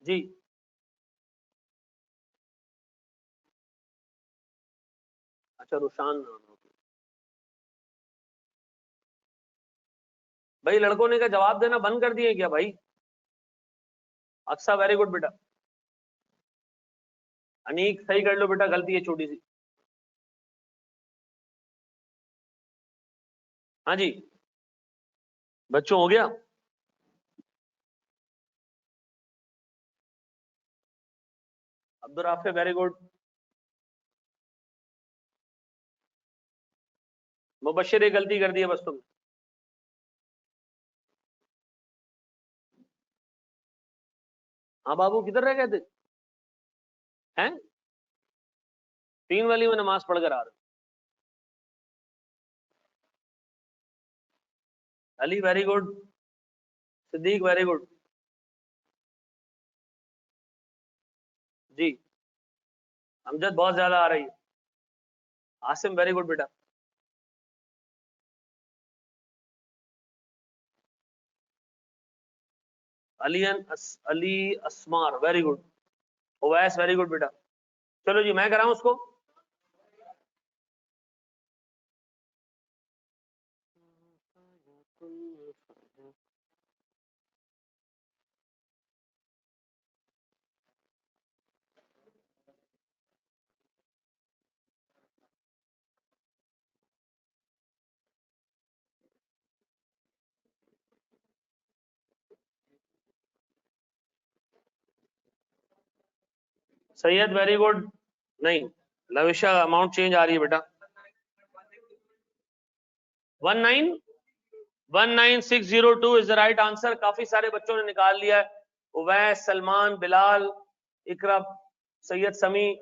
जी अच्छा, रोशान नाम है। भाई लड़कों ने क्या जवाब देना बंद कर दिए क्या भाई? अच्छा वेरी गुड बेटा। अनीक सही कर लो बेटा, गलती है छोटी सी। हाँ जी बच्चों, हो गया? Abdul Rafe very good. Mubashir एक गलती कर दी है बस तुम। हाँ बाबू किधर रह गए थे हैं? 3 वाली में नमाज पढ़कर आ रहे हो। Ali very good. Siddique very good जी। अमजद बहुत ज्यादा आ रही है। आसिम वेरी गुड बेटा। Ali Asmar very good. Owais very good बेटा। चलो जी मैं कराऊं उसको। Syed very good. नहीं लविशा अमाउंट चेंज आ रही है बेटा। 19602 इज द राइट आंसर। काफी सारे बच्चों ने निकाल लिया है। उवैस, सलमान, बिलाल, इकरा, सैयद समी,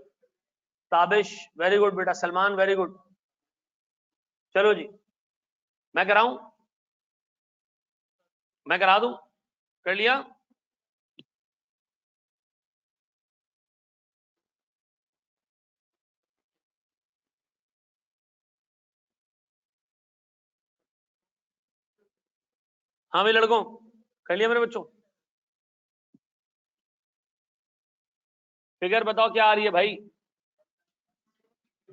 ताबिश वेरी गुड बेटा। Salman very good. चलो जी मैं कराऊं, मैं करा दूं। कर लिया। हाँ भाई लड़कों कर लिया मेरे बच्चों। फिगर बताओ क्या आ रही है भाई।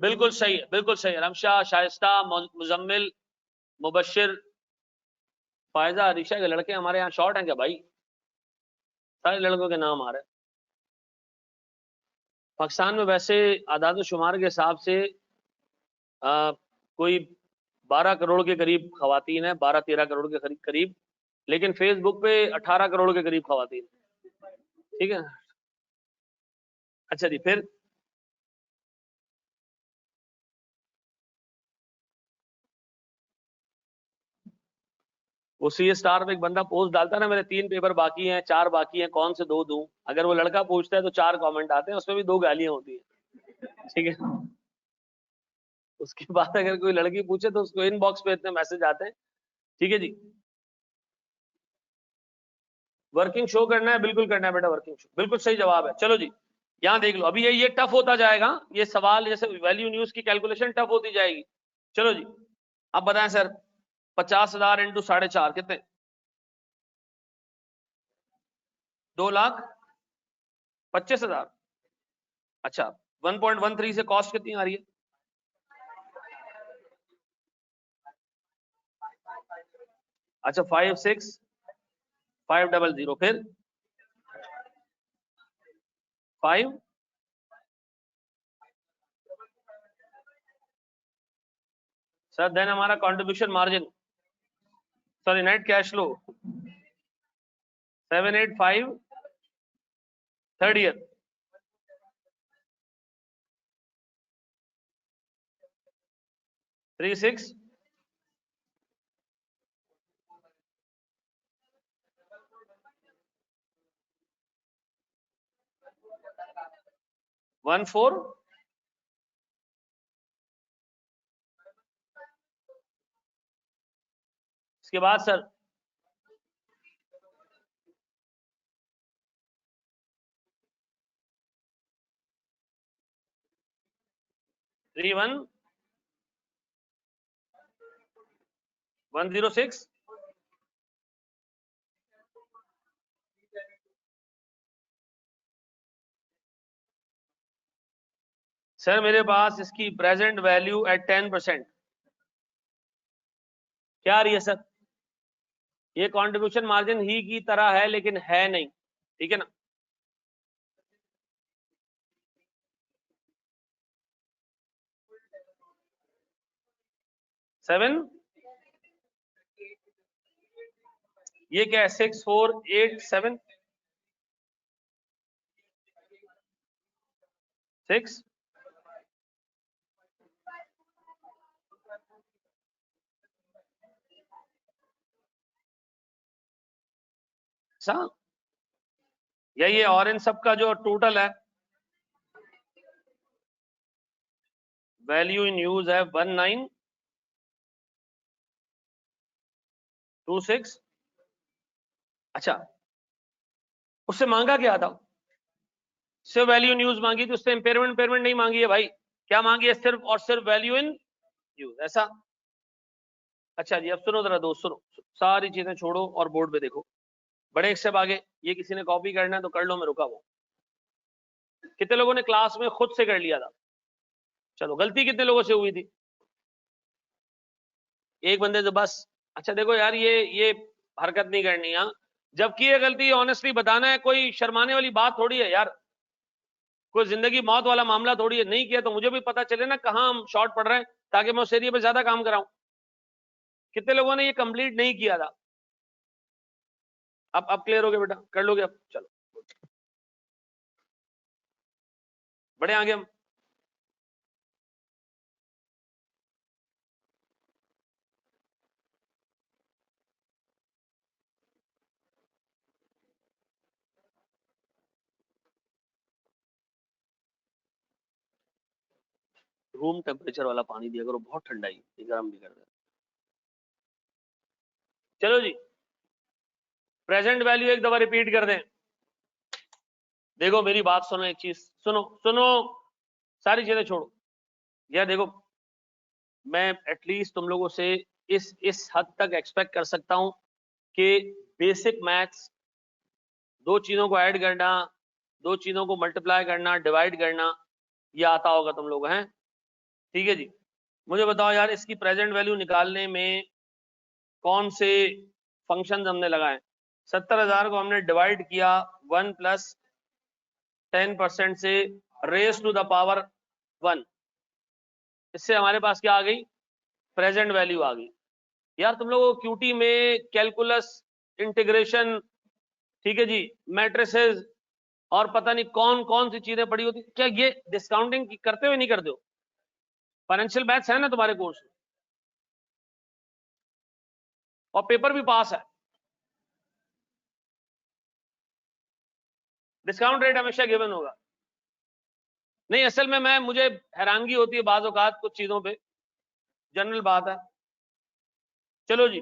बिल्कुल सही है, बिल्कुल सही है। रमशा, शाइस्ता, मुजम्मिल, मुबशिर, फायजा, अरीशा के लड़के हमारे यहाँ शॉर्ट हैं क्या भाई? सारे लड़कों के नाम आ रहे हैं। पाकिस्तान में वैसे आदाद शुमार के हिसाब से कोई 12 करोड़ के करीब खवातीन है, 12-13 करोड़ के करीब। लेकिन फेसबुक पे 18 करोड़ के करीब खवातीन। ठीक है। अच्छा जी फिर वो सी स्टार पे एक बंदा पोस्ट डालता है ना, मेरे 3 पेपर बाकी हैं, 4 बाकी हैं, कौन से 2 दूं? अगर वो लड़का पूछता है तो 4 कमेंट आते हैं, उसमें भी 2 गालियां होती है। ठीक है। उसके बाद अगर कोई लड़की पूछे तो उसको इनबॉक्स पे इतने मैसेज आते हैं। ठीक है जी। वर्किंग शो करना है, बिल्कुल करना है बेटा वर्किंग शो, बिल्कुल सही जवाब है। चलो जी यहां देख लो, अभी ये टफ होता जाएगा, ये सवाल जैसे वैल्यू न्यूज की कैलकुलेशन टफ होती जाएगी। चलो जी अब बताएं सर, 50,000 इंटू 4.5 कितने? 2,25,000। अच्छा 1.13 से कॉस्ट कितनी आ रही है? अच्छा 56,500 फिर 5 सर देन हमारा contribution margin, sorry net cash flow 785 third year 36 14 इसके बाद सर 31,106 सर मेरे पास इसकी प्रेजेंट वैल्यू एट 10% क्या आ रही है सर? ये कंट्रीब्यूशन मार्जिन ही की तरह है लेकिन है नहीं, ठीक है ना? सेवन ये क्या है? 6487 6 यही है, और इन सब का जो टोटल है वैल्यू इन यूज है 1926। अच्छा, उससे मांगा क्या था? सिर्फ वैल्यू इन यूज मांगी थी, उससे इम्पेयरमेंट पेयरमेंट नहीं मांगी है भाई। क्या मांगी है? सिर्फ और सिर्फ वैल्यू इन यूज, ऐसा। अच्छा जी, अब सुनो जरा दोस्त, सुनो, सारी चीजें छोड़ो और बोर्ड पे देखो। बड़े एक स्टेप आगे, ये किसी ने कॉपी करना है तो कर लो, मैं रुका हुआ। कितने लोगों ने क्लास में खुद से कर लिया था? चलो, गलती कितने लोगों से हुई थी? एक बंदे से बस। अच्छा देखो यार, ये हरकत नहीं करनी है, जबकि ये गलती ऑनेस्टली बताना है, कोई शर्माने वाली बात थोड़ी है यार, कोई जिंदगी मौत वाला मामला थोड़ी है। नहीं किया तो मुझे भी पता चले ना कहां हम शॉर्ट पड़ रहे हैं, ताकि मैं उस एरिया पे ज्यादा काम कराऊं। कितने लोगों ने ये कंप्लीट नहीं किया था? अब क्लियर हो गया बेटा, कर लोगे अब? चलो, बड़े आगे हम। रूम टेम्परेचर वाला पानी दिया करो, बहुत ठंडा ही, ये गर्म भी कर दे। चलो जी, प्रेजेंट वैल्यू एक दफा रिपीट कर दें। देखो मेरी बात सुनो, एक चीज सुनो, सुनो, सारी चीजें छोड़ो। यार देखो, मैं एटलीस्ट तुम लोगों से इस हद तक एक्सपेक्ट कर सकता हूं कि बेसिक मैथ्स, दो चीजों को ऐड करना, दो चीजों को मल्टीप्लाई करना, डिवाइड करना, ये आता होगा तुम लोग, हैं? ठीक है जी। मुझे बताओ यार, इसकी प्रेजेंट वैल्यू निकालने में कौन से फंक्शन हमने लगाए? 70,000 को हमने डिवाइड किया 1 + 10% से रेज टू द पावर 1। इससे हमारे पास क्या आ गई? प्रेजेंट वैल्यू आ गई। यार तुम लोगों को क्यूटी में कैलकुलस, इंटीग्रेशन, ठीक है जी, मैट्रिसेस और पता नहीं कौन कौन सी चीजें पड़ी होती, क्या ये डिस्काउंटिंग करते हो नहीं करते हो? फाइनेंशियल मैथ्स है ना तुम्हारे कोर्स में, और पेपर भी पास है। डिस्काउंट रेट हमेशा गिवन होगा। नहीं, असल में मुझे हैरानगी होती है बाज़ औक़ात कुछ चीजों पे, जनरल बात है। चलो जी,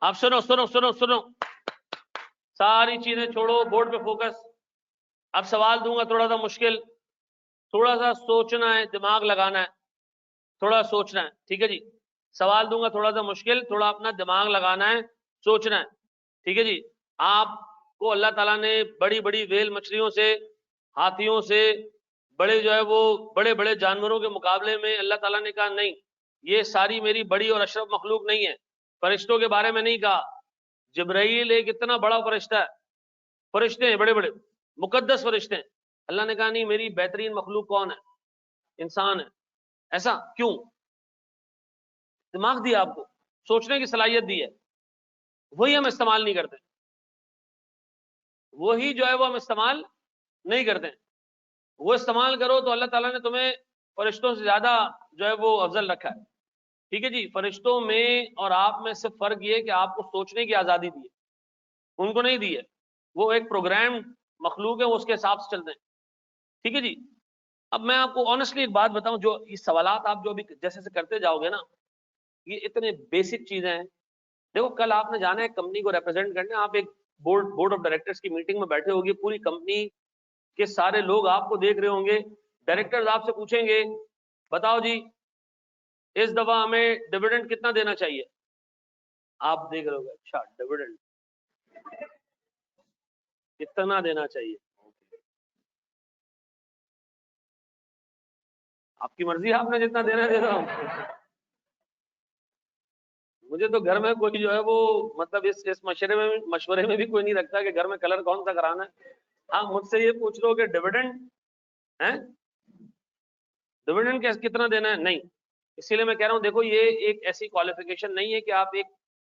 आप सुनो सुनो सुनो सुनो, सारी चीजें छोड़ो, बोर्ड पे फोकस। अब सवाल दूंगा थोड़ा सा मुश्किल, थोड़ा सा सोचना है, दिमाग लगाना है, थोड़ा सोचना है, ठीक है जी। सवाल दूंगा थोड़ा सा मुश्किल, थोड़ा अपना दिमाग लगाना है, सोचना है, ठीक है जी। आपको अल्लाह ताला ने बड़ी बड़ी वेल मछलियों से, हाथियों से, बड़े जो है वो बड़े बड़े जानवरों के मुकाबले में अल्लाह ताला ने कहा नहीं, ये सारी मेरी बड़ी और अशरफ मखलूक नहीं है। फरिश्तों के बारे में नहीं कहा, जिब्राइल एक इतना बड़ा फरिश्ता है, फरिश्ते हैं बड़े बड़े, मुकद्दस फरिश्ते हैं। अल्लाह ने कहा नहीं, मेरी बेहतरीन मखलूक कौन है? इंसान है। ऐसा क्यों? दिमाग दिया आपको, सोचने की सलाहियत दी है, वही हम इस्तेमाल नहीं करते, वही जो है वो हम इस्तेमाल नहीं करते। वो इस्तेमाल करो तो अल्लाह ताला ने तुम्हें फरिश्तों से ज्यादा जो है वो अफजल रखा है, ठीक है जी। फरिश्तों में और आप में सिर्फ फर्क ये है कि आपको सोचने की आजादी दी है, उनको नहीं दी है। वो एक प्रोग्राम मखलूक है, वो उसके हिसाब से चलते हैं, ठीक है जी। अब मैं आपको ऑनेस्टली एक बात बताऊं, जो ये सवालात आप जो भी जैसे से करते जाओगे ना, ये इतने बेसिक चीजें हैं। देखो, कल आपने जाना है कंपनी को रिप्रेजेंट करने, आप एक बोर्ड ऑफ डायरेक्टर्स की मीटिंग में बैठे होंगे, पूरी कंपनी के सारे लोग आपको देख रहे होंगे। डायरेक्टर्स आपसे पूछेंगे, बताओ जी इस दफा हमें डिविडेंड कितना देना चाहिए? आप देख रहे होगे, अच्छा डिविडेंड कितना देना चाहिए, आपकी मर्जी, आपने जितना देना है दे दो। मुझे तो घर में कोई जो है वो, मतलब इस मशवरे में भी कोई नहीं रखता कि घर में कलर कौन सा कराना है। हाँ, मुझसे ये पूछ रहे हो कि डिविडेंड है, डिविडेंड कितना देना है, नहीं। इसीलिए मैं कह रहा हूं, देखो ये एक ऐसी क्वालिफिकेशन नहीं है कि आप एक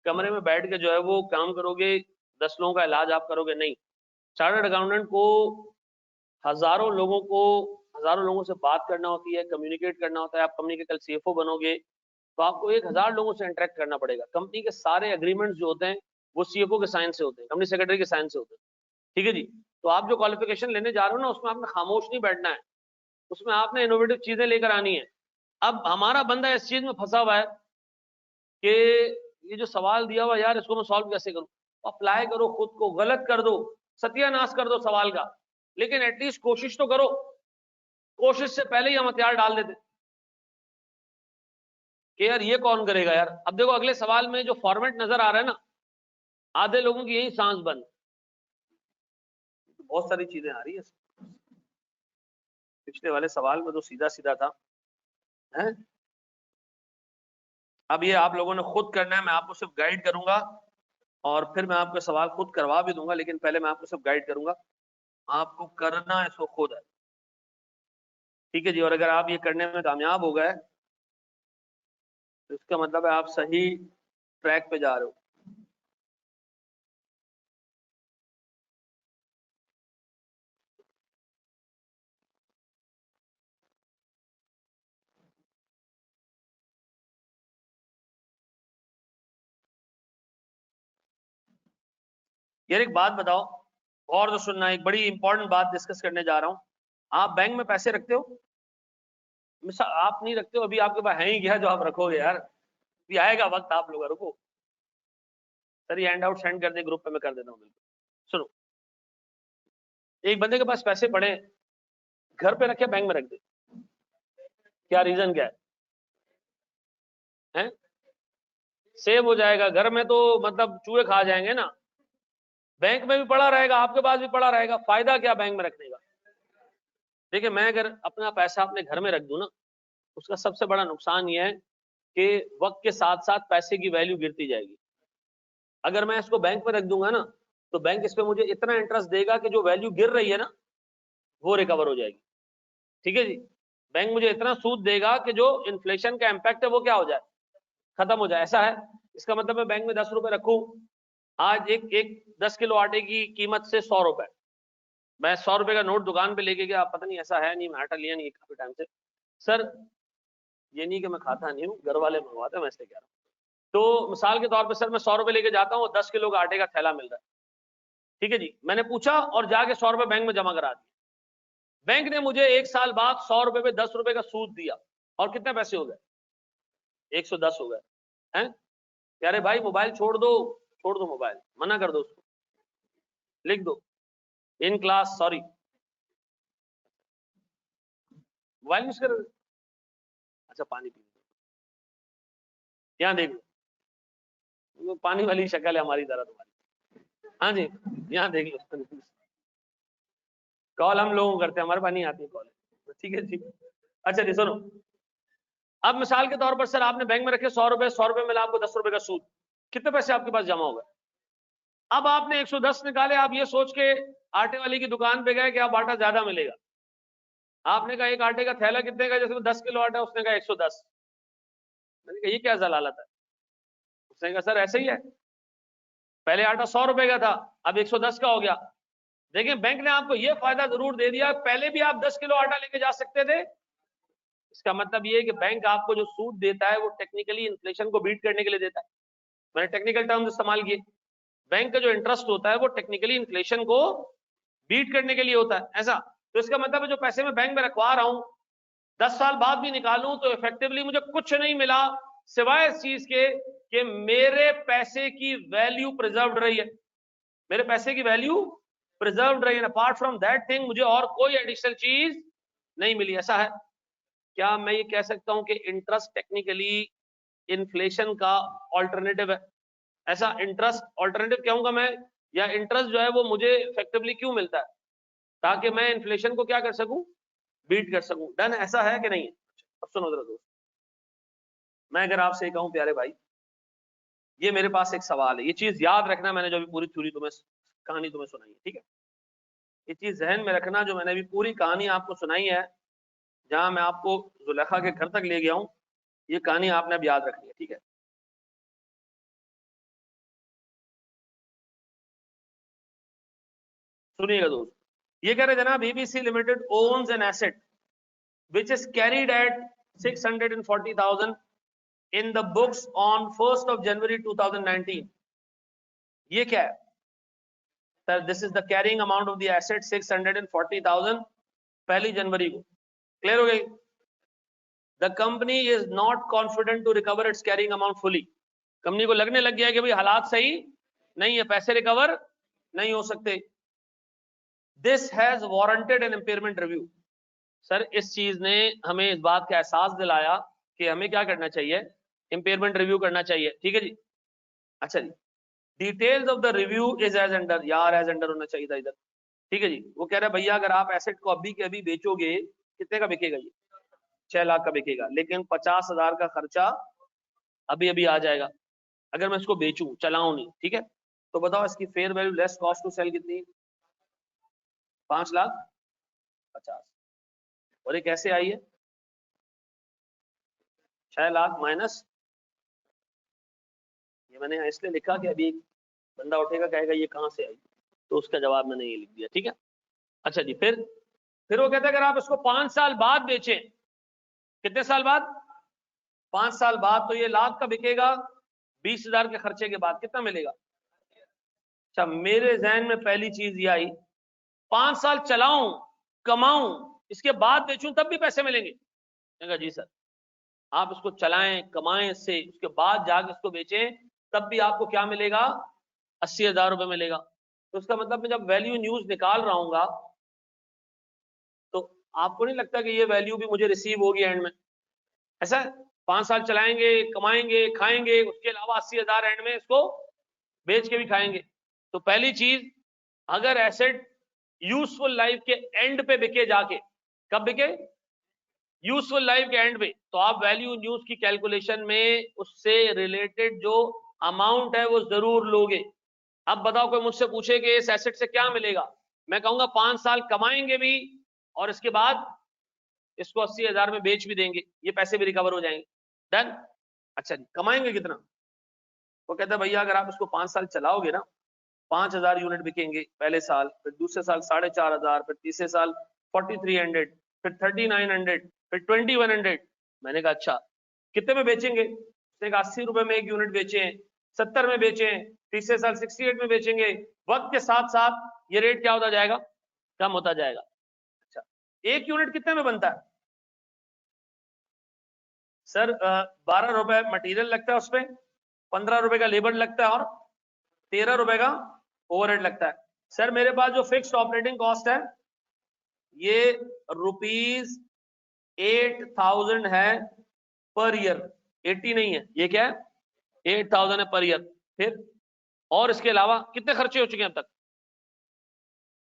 कमरे में बैठ के जो है वो काम करोगे, 10 लोगों का इलाज आप करोगे, नहीं। चार्टर्ड अकाउंटेंट को हजारों लोगों से बात करना होती है, कम्युनिकेट करना होता है। आप कंपनी के कल सीएफओ बनोगे तो आपको 1000 लोगों से इंटरेक्ट करना पड़ेगा। कंपनी के सारे एग्रीमेंट्स जो होते हैं वो सीएफओ के साइन से होते हैं, कंपनी सेक्रेटरी के साइन से होते हैं, ठीक है जी। तो आप जो क्वालिफिकेशन लेने जा रहे हो ना, उसमें आपने खामोश नहीं बैठना है, उसमें आपने इनोवेटिव चीजें लेकर आनी है। अब हमारा बंदा इस चीज में फंसा हुआ है कि ये जो सवाल दिया हुआ यार, इसको मैं सॉल्व कैसे करूं। अप्लाई करो, खुद को गलत कर दो, सत्यानाश कर दो सवाल का, लेकिन एटलीस्ट कोशिश तो करो। कोशिश से पहले ही हम हथियार डाल देते कि यार ये कौन करेगा यार। अब देखो अगले सवाल में जो फॉर्मेट नजर आ रहा है ना, आधे लोगों की यही सांस बंद। बहुत सारी चीजें आ रही है। पिछले वाले सवाल में तो सीधा सीधा था, है? अब ये आप लोगों ने खुद करना है, मैं आपको सिर्फ गाइड करूंगा और फिर मैं आपके सवाल खुद करवा भी दूंगा, लेकिन पहले मैं आपको सिर्फ गाइड करूंगा, आपको करना इसको खुद है, ठीक है जी। और अगर आप ये करने में कामयाब हो गए तो इसका मतलब है आप सही ट्रैक पे जा रहे हो। यार एक बात बताओ, और तो सुनना, एक बड़ी इंपॉर्टेंट बात डिस्कस करने जा रहा हूं। आप बैंक में पैसे रखते हो? मिसा आप नहीं रखते हो, अभी आपके पास है ही क्या जो आप रखोगे यार। अभी आएगा वक्त, आप लोग रुको। सर ये हैंड आउट सेंड कर दे ग्रुप पे, मैं कर देता हूँ। बिल्कुल सुनो, एक बंदे के पास पैसे पड़े, घर पे रखे बैंक में रख दे, क्या रीजन क्या है? सेव हो जाएगा। घर में तो मतलब चूहे खा जाएंगे ना, बैंक में भी पड़ा रहेगा, आपके पास भी पड़ा रहेगा, फायदा क्या बैंक में रखने का। देखिए मैं अगर अपना पैसा अपने घर में रख दूं ना, उसका सबसे बड़ा नुकसान ये है कि वक्त के साथ साथ पैसे की वैल्यू गिरती जाएगी। अगर मैं इसको बैंक में रख दूंगा ना, तो बैंक इस पे मुझे इतना इंटरेस्ट देगा कि जो वैल्यू गिर रही है ना, वो रिकवर हो जाएगी, ठीक है जी। बैंक मुझे इतना सूद देगा कि जो इन्फ्लेशन का इम्पैक्ट है वो क्या हो जाए, खत्म हो जाए। ऐसा है, इसका मतलब मैं बैंक में 10 रुपए रखूं, आज एक एक 10 किलो आटे की कीमत से 100 रुपए, मैं 100 रुपए का नोट दुकान पे लेके गया, पता नहीं ऐसा है नहीं, मैं आटा लिया नहीं काफी टाइम से। सर ये नहीं कि मैं खाता नहीं हूँ, घर वाले मंगवाते हैं, मैं इसलिए कह रहा हूँ। तो मिसाल के तौर पे सर मैं 100 रुपए लेके जाता हूँ, 10 किलो का आटे का थैला मिल रहा है, ठीक है जी। मैंने पूछा और जाके 100 रुपए बैंक में जमा करा दिया। बैंक ने मुझे 1 साल बाद 100 रुपए पे 10 रुपए का सूद दिया, और कितने पैसे हो गए? 110 हो गए हैं। कह रहे भाई मोबाइल छोड़ दो, छोड़ दो मोबाइल, मना कर दो उसको, लिख दो in class sorry, mobile use कर। अच्छा पानी पी, यहाँ देख लो, पानी वाली शक्ल है हमारी तरह तुम्हारी। हाँ जी, यहाँ देख लो, कॉल हम लोग करते हैं, हमारे पास नहीं आती कॉल, ठीक है जी। अच्छा जी सुनो, अब मिसाल के तौर पर सर आपने बैंक में रखे 100 रुपए, 100 रुपए मिला आपको 10 रुपए का सूद, कितने पैसे आपके पास जमा हो गए? अब आपने 110 निकाले, आप ये सोच के आटे वाली की दुकान पे गए कि अब आटा ज्यादा मिलेगा। आपने कहा एक आटे का थैला कितने का, जैसे 10 किलो आटा, उसने कहा 110। मैंने कहा ये क्या जलालत है? उसने कहा सर ऐसे ही है, पहले आटा 100 रुपए का था, अब 110 का हो गया। देखिए बैंक ने आपको ये फायदा जरूर दे दिया, पहले भी आप 10 किलो आटा लेके जा सकते थे। इसका मतलब ये है कि बैंक आपको जो सूद देता है वो टेक्निकली इन्फ्लेशन को बीट करने के लिए देता है। मैंने टेक्निकल टर्म्स इस्तेमाल किए। बैंक का जो इंटरेस्ट होता है वो टेक्निकली इन्फ्लेशन को बीट करने के लिए होता है, ऐसा। तो इसका मतलब है जो पैसे मैं बैंक में रखवा रहा हूं, 10 साल बाद भी निकालूं तो इफेक्टिवली मुझे कुछ नहीं मिला सिवाय इस चीज के कि मेरे पैसे की वैल्यू प्रिजर्व रही है, मेरे पैसे की वैल्यू प्रिजर्व रही है। अपार्ट फ्रॉम दैट थिंग मुझे और कोई एडिशनल चीज नहीं मिली, ऐसा है। क्या मैं ये कह सकता हूं कि इंटरेस्ट टेक्निकली इन्फ्लेशन का ऑल्टरनेटिव है? ऐसा इंटरेस्ट ऑल्टरनेटिव कहूंगा मैं, या इंटरेस्ट जो है वो मुझे इफेक्टिवली क्यों मिलता है? ताकि मैं इन्फ्लेशन को क्या कर सकूं, बीट कर सकूं। डन, ऐसा है कि नहीं है? अब सुनो जरा दोस्त, मैं अगर आपसे कहूं प्यारे भाई, ये मेरे पास एक सवाल है, ये चीज याद रखना, मैंने जो अभी पूरी थ्योरी तुम्हें कहानी तुम्हें सुनाई है, ठीक है, ये चीज जहन में रखना, जो मैंने अभी पूरी कहानी आपको सुनाई है, जहां मैं आपको जुलेखा के घर तक ले गया हूं, ये कहानी आपने अब याद रखनी है, ठीक है। सुनिएगा दोस्त, ये कह रहे जनाब BBC limited owns an asset which is carried at 640,000 in the books on 1st of January 2019. ये क्या है sir? This is the carrying amount of the asset 640,000 पहली जनवरी को। क्लियर हो गई? The company is not confident to recover its carrying amount fully. Company को लगने लग गया कि भाई हालात सही नहीं है, पैसे रिकवर नहीं हो सकते। This has warranted an impairment review. Sir इस चीज ने हमें इस बात का एहसास दिलाया कि हमें क्या करना चाहिए, इंपेयरमेंट रिव्यू करना चाहिए। ठीक है जी। अच्छा जी, details of the review is as under. यार एज अंडर होना चाहिए था इधर। ठीक है जी। वो कह रहा है भैया अगर आप एसेट को अभी के अभी बेचोगे, कितने का बिकेगा? ये 6 लाख का बिकेगा, लेकिन 50,000 का खर्चा अभी अभी आ जाएगा अगर मैं इसको बेचूं, चलाऊं नहीं। ठीक है, तो बताओ इसकी fair value less cost to sell कितनी है? 5,50,000। और ये कैसे आई है? 6 लाख माइनस, ये मैंने इसलिए लिखा कि अभी एक बंदा उठेगा कहेगा ये कहां से आई, तो उसका जवाब मैंने ये लिख दिया। ठीक है। अच्छा जी, फिर वो कहता है अगर आप इसको 5 साल बाद बेचें, कितने साल बाद? 5 साल बाद, तो ये लाख का बिकेगा 20,000 के खर्चे के बाद। कितना मिलेगा? अच्छा, मेरे जहन में पहली चीज ये आई, 5 साल चलाऊं, कमाऊं, इसके बाद बेचूं तब भी पैसे मिलेंगे? कहेगा जी सर, आप इसको चलाएं, कमाएं इससे, उसके बाद जाके इसको बेचें, तब भी आपको क्या मिलेगा? 80,000 रुपए मिलेगा। तो उसका मतलब मैं जब वैल्यू न्यूज निकाल रहा हूँ, तो आपको नहीं लगता कि ये वैल्यू भी मुझे रिसीव होगी एंड में? ऐसा 5 साल चलाएंगे, कमाएंगे, खाएंगे, उसके अलावा 80,000 एंड में इसको बेच के भी खाएंगे। तो पहली चीज, अगर एसेट यूजफुल लाइफ के एंड पे बिके, जाके कब बिके? यूजफुल लाइफ के एंड पे, तो आप वैल्यू न्यूज की कैलकुलेशन में उससे रिलेटेड जो अमाउंट है वो जरूर लोगे। अब बताओ, कोई मुझसे पूछे कि इस एसेट से क्या मिलेगा, मैं कहूंगा 5 साल कमाएंगे भी और इसके बाद इसको 80,000 में बेच भी देंगे, ये पैसे भी रिकवर हो जाएंगे। डन। अच्छा जी, कमाएंगे कितना? वो कहता है भैया अगर आप इसको 5 साल चलाओगे ना, 5,000 यूनिट बिकेंगे पहले साल, फिर दूसरे साल 4,500, फिर तीसरे साल 4,300, फिर 3,900, फिर 2,100। मैंने कहा अच्छा, कितने में बेचेंगे? उसने कहा 80 रुपए में एक यूनिट बेचे, 70 में बेचे, तीसरे साल 68 में बेचेंगे। वक्त के साथ साथ ये रेट क्या होता जाएगा? कम होता जाएगा। अच्छा, एक यूनिट कितने में बनता है सर? 12 रुपए मटेरियल लगता है उसपे, 15 रुपए का लेबर लगता है और 13 रुपए का ओवरहेड लगता है। सर मेरे पास जो फिक्स्ड ऑपरेटिंग कॉस्ट है ये ₹8,000 है पर ईयर। 80 नहीं है, ये क्या है? 8,000 है पर ईयर। फिर और इसके अलावा कितने खर्चे हो चुके हैं अब तक?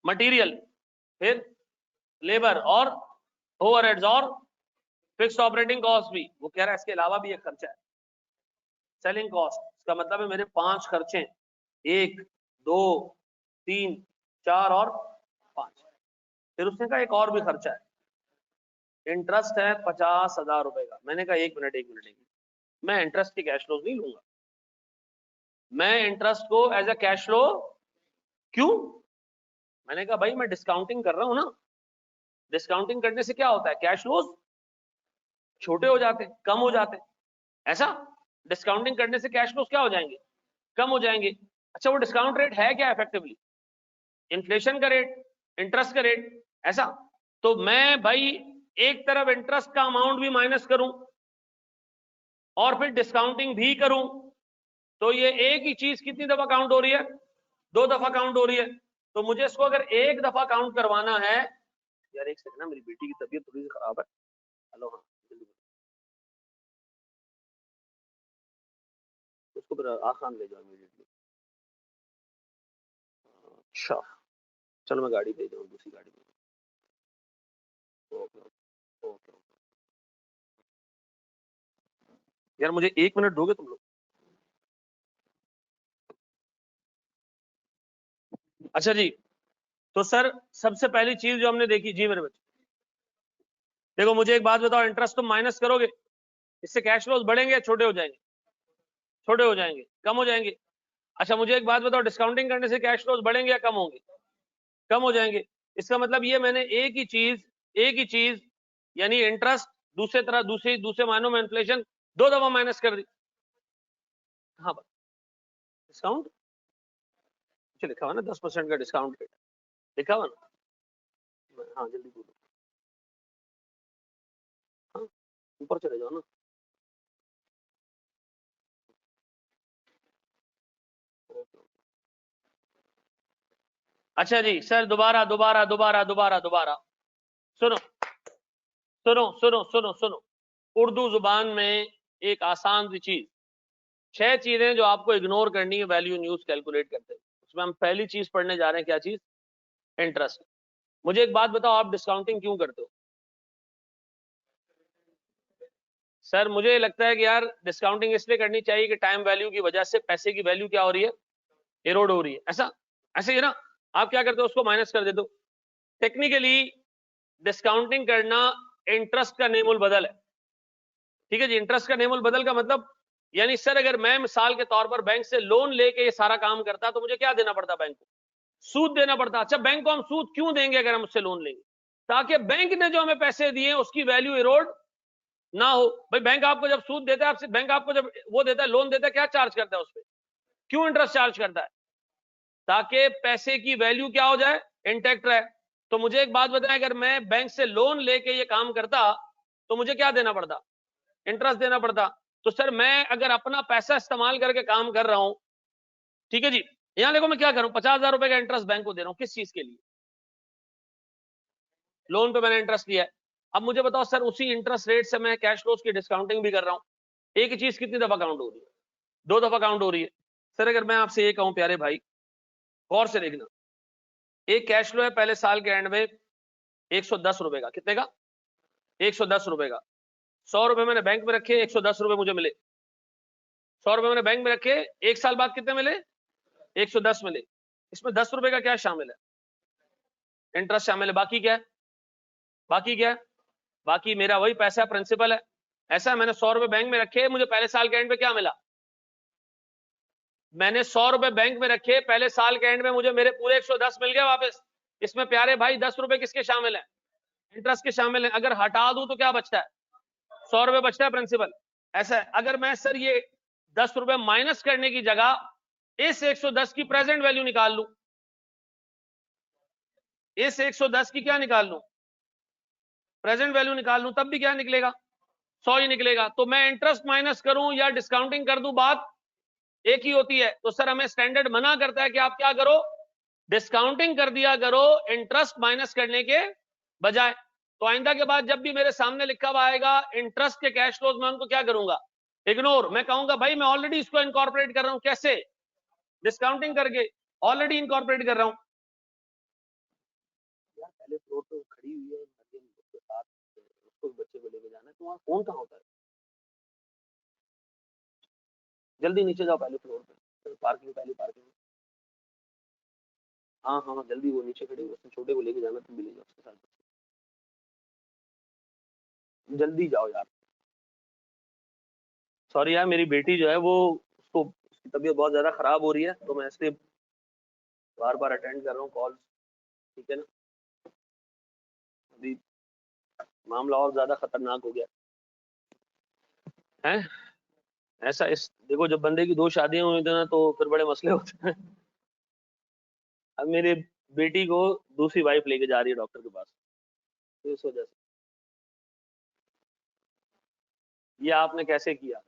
मटेरियल, फिर लेबर और ओवरहेड्स और फिक्स्ड ऑपरेटिंग कॉस्ट भी। वो कह रहा है इसके अलावा भी एक खर्चा है, सेलिंग कॉस्ट। इसका मतलब है मेरे 5 खर्चे, 1 2 3 4 और 5। फिर उसने कहा एक और भी खर्चा है, इंटरेस्ट है 50,000 रुपए का। मैंने कहा एक मिनट, मैं इंटरेस्ट की कैश फ्लोज नहीं लूंगा, मैं इंटरेस्ट को एज अ कैश फ्लो क्यों? मैंने कहा भाई मैं डिस्काउंटिंग कर रहा हूं ना, डिस्काउंटिंग करने से क्या होता है? कैश फ्लोज छोटे हो जाते, कम हो जाते। ऐसा डिस्काउंटिंग करने से कैश फ्लोज क्या हो जाएंगे? कम हो जाएंगे। अच्छा, वो डिस्काउंट रेट है क्या इफेक्टिवली? इन्फ्लेशन का रेट, इंटरेस्ट का रेट। ऐसा तो मैं भाई एक तरफ इंटरेस्ट का अमाउंट भी माइनस करूं और फिर डिस्काउंटिंग भी करूं, तो ये एक ही चीज कितनी दफा काउंट हो रही है? 2 दफा काउंट हो रही है। तो मुझे इसको अगर एक दफा काउंट करवाना है, यार एक सेकंड ना, मेरी बेटी की तबीयत थोड़ी सी खराब है। हेलो, हाँ उसको फिर आसान ले जाओ इमीडिएटली। अच्छा चलो, मैं गाड़ी भेज रहा हूँ, दूसरी गाड़ी भेज। Okay okay. यार मुझे 1 मिनट दोगे तुम लोग? अच्छा जी, तो सर सबसे पहली चीज जो हमने देखी, जी मेरे बच्चे देखो, मुझे एक बात बताओ, इंटरेस्ट तुम माइनस करोगे, इससे कैश फ्लोज बढ़ेंगे या छोटे हो जाएंगे? छोटे हो जाएंगे, कम हो जाएंगे। अच्छा मुझे एक बात बताओ, डिस्काउंटिंग करने से कैश फ्लोज बढ़ेंगे या कम होंगे? कम हो जाएंगे। इसका मतलब ये मैंने एक ही चीज यानी इंटरेस्ट दूसरे तरह दूसरे मायनों में इन्फ्लेशन 2 दफा माइनस कर दी। हाँ डिस्काउंट लिखा हुआ ना 10% का डिस्काउंट रेट लिखा हुआ ना। हाँ जल्दी बोलो। हाँ ऊपर चले जाओ ना। अच्छा जी सर दोबारा सुनो सुनो सुनो सुनो सुनो उर्दू जुबान में एक आसान सी चीज 6 चीजें जो आपको इग्नोर करनी है वैल्यू न्यूज कैलकुलेट करते हैं। उसमें हम पहली चीज पढ़ने जा रहे हैं। क्या चीज? इंटरेस्ट। मुझे एक बात बताओ आप डिस्काउंटिंग क्यों करते हो? सर मुझे लगता है कि यार डिस्काउंटिंग इसलिए करनी चाहिए कि टाइम वैल्यू की वजह से पैसे की वैल्यू क्या हो रही है? एरोड हो रही है। ऐसा ऐसे ही ना। आप क्या करते हो उसको माइनस कर देते हो। टेक्निकली डिस्काउंटिंग करना इंटरेस्ट का नेमुल बदल है। ठीक है जी। इंटरेस्ट का नेमुल बदल का मतलब यानी सर अगर मैं मिसाल के तौर पर बैंक से लोन लेके ये सारा काम करता तो मुझे क्या देना पड़ता? बैंक को सूद देना पड़ता। अच्छा बैंक को हम सूद क्यों देंगे अगर हम उससे लोन लेंगे? ताकि बैंक ने जो हमें पैसे दिए उसकी वैल्यू इरोड ना हो। भाई बैंक आपको जब सूद देता है आपसे बैंक आपको जब वो देता है लोन देता है क्या चार्ज करता है उस पर? क्यों इंटरेस्ट चार्ज करता है? ताकि पैसे की वैल्यू क्या हो जाए? इंटैक्ट रहे। तो मुझे एक बात बताएं अगर मैं बैंक से लोन लेके ये काम करता तो मुझे क्या देना पड़ता? इंटरेस्ट देना पड़ता। तो सर मैं अगर अपना पैसा इस्तेमाल करके काम कर रहा हूं ठीक है जी। यहां देखो मैं क्या करूं 50,000 रुपए का इंटरेस्ट बैंक को दे रहा हूं किस चीज के लिए? लोन पे मैंने इंटरेस्ट लिया है। अब मुझे बताओ सर उसी इंटरेस्ट रेट से मैं कैश फ्लोज की डिस्काउंटिंग भी कर रहा हूं। एक ही चीज कितनी दफा काउंट हो रही है? 2 दफा काउंट हो रही है। सर अगर मैं आपसे ये कहूं प्यारे भाई गौर से देखना एक कैश फ्लो है पहले साल के एंड में 110 रुपए का। कितने का? 110 रुपए का। 100 रुपए मैंने बैंक में रखे 110 रुपए मुझे मिले। 100 रुपए मैंने बैंक में रखे एक साल बाद कितने मिले? 110 मिले। इसमें 10 रुपए का क्या शामिल है? इंटरेस्ट शामिल है। बाकी क्या है? बाकी क्या है? बाकी मेरा वही पैसा प्रिंसिपल है। ऐसा है मैंने 100 रुपए बैंक में रखे मुझे पहले साल के एंड पे क्या मिला? मैंने 100 रुपए बैंक में रखे पहले साल के एंड में मुझे मेरे पूरे 110 मिल गए वापस। इसमें प्यारे भाई 10 रुपए किसके शामिल है? इंटरेस्ट के शामिल है। अगर हटा दूं तो क्या बचता है? 100 रुपए बचता है प्रिंसिपल। ऐसा है। अगर मैं सर ये 10 रुपए माइनस करने की जगह इस 110 की प्रेजेंट वैल्यू निकाल लूं इस 110 की क्या निकाल लूं? प्रेजेंट वैल्यू निकाल लूं तब भी क्या निकलेगा? 100 ही निकलेगा। तो मैं इंटरेस्ट माइनस करूं या डिस्काउंटिंग कर दूं बात एक ही होती है। तो सर हमें स्टैंडर्ड मना करता है कि आप क्या करो डिस्काउंटिंग कर दिया करो इंटरेस्ट माइनस करने के बजाय। तो आइंदा के बाद जब भी मेरे सामने लिखा हुआ आएगा इंटरेस्ट के कैश फ्लोज में उनको क्या करूंगा? इग्नोर। मैं कहूंगा भाई मैं ऑलरेडी इसको इनकॉर्पोरेट कर रहा हूं। कैसे? डिस्काउंटिंग करके ऑलरेडी इनकॉर्पोरेट कर रहा हूं। यार पहले फ्लोर पे खड़ी हुई है मरियम उसके साथ उसको बच्चे को लेके जाना है तो वहां कौन कहां होता है? जल्दी नीचे जाओ पहले फ्लोर पे पार्किंग पहली पार्किंग। हाँ हाँ हाँ, जल्दी वो नीचे खड़ी हुई उसने छोटे को लेके जाना तुम भी ले जाओ उसके साथ। जल्दी जाओ यार। सॉरी यार मेरी बेटी जो है वो उसको उसकी तबीयत बहुत ज्यादा खराब हो रही है तो मैं इसलिए बार बार अटेंड कर रहा हूँ कॉल। ठीक है ना। अभी मामला और ज्यादा खतरनाक हो गया है। ऐसा इस देखो जब बंदे की 2 शादियां हुई थी ना तो फिर बड़े मसले होते हैं। अब मेरे बेटी को दूसरी वाइफ लेके जा रही है डॉक्टर के पास तो इस वजह से। ये आपने कैसे किया?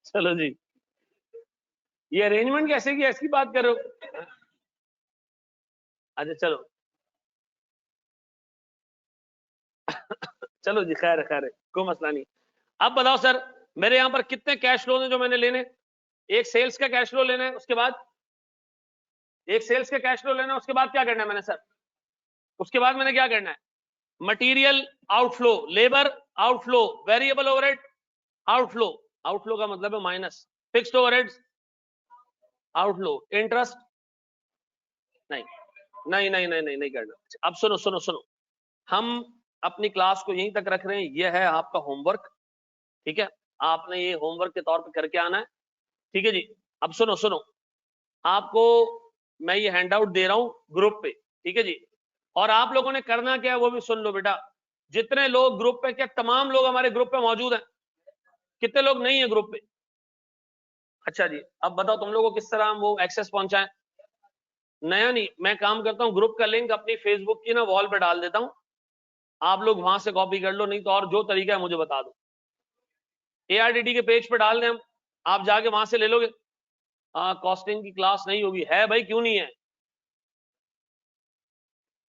चलो जी। ये अरेंजमेंट कैसे किया इसकी बात करो। अच्छा चलो चलो जी खैर खैर कोई मसला नहीं। अब बताओ सर मेरे यहां पर कितने कैश फ्लो हैं जो मैंने लेने? एक सेल्स का कैश फ्लो लेना है उसके बाद एक सेल्स का कैश फ्लो लेना है उसके बाद क्या करना है मैंने सर? उसके बाद मैंने क्या करना है? Material outflow labour outflow variable overhead outflow. Outflow का मतलब है minus fixed overheads outflow interest. नहीं नहीं नहीं नहीं नहीं नहीं करना। अब सुनो सुनो सुनो हम अपनी क्लास को यहीं तक रख रहे हैं। यह है आपका होमवर्क। ठीक है। आपने ये होमवर्क के तौर पे करके आना है, ठीक है जी। अब सुनो सुनो, आपको मैं ये हैंड आउट दे रहा हूं ग्रुप पे, ठीक है जी। और आप लोगों ने करना क्या है वो भी सुन लो बेटा। जितने लोग ग्रुप पे, क्या तमाम लोग हमारे ग्रुप पे मौजूद हैं? कितने लोग नहीं है ग्रुप पे? अच्छा जी, अब बताओ तुम लोगों को किस तरह हम वो एक्सेस पहुंचाएं? नया नहीं, मैं काम करता हूं, ग्रुप का लिंक अपनी फेसबुक की ना वॉल पे डाल देता हूं, आप लोग वहां से कॉपी कर लो, नहीं तो और जो तरीका है मुझे बता दो। ARDD के पेज पे डाल दें हम, आप जाके वहां से ले लोगे। कॉस्टिंग की क्लास नहीं होगी? है भाई, क्यों नहीं है?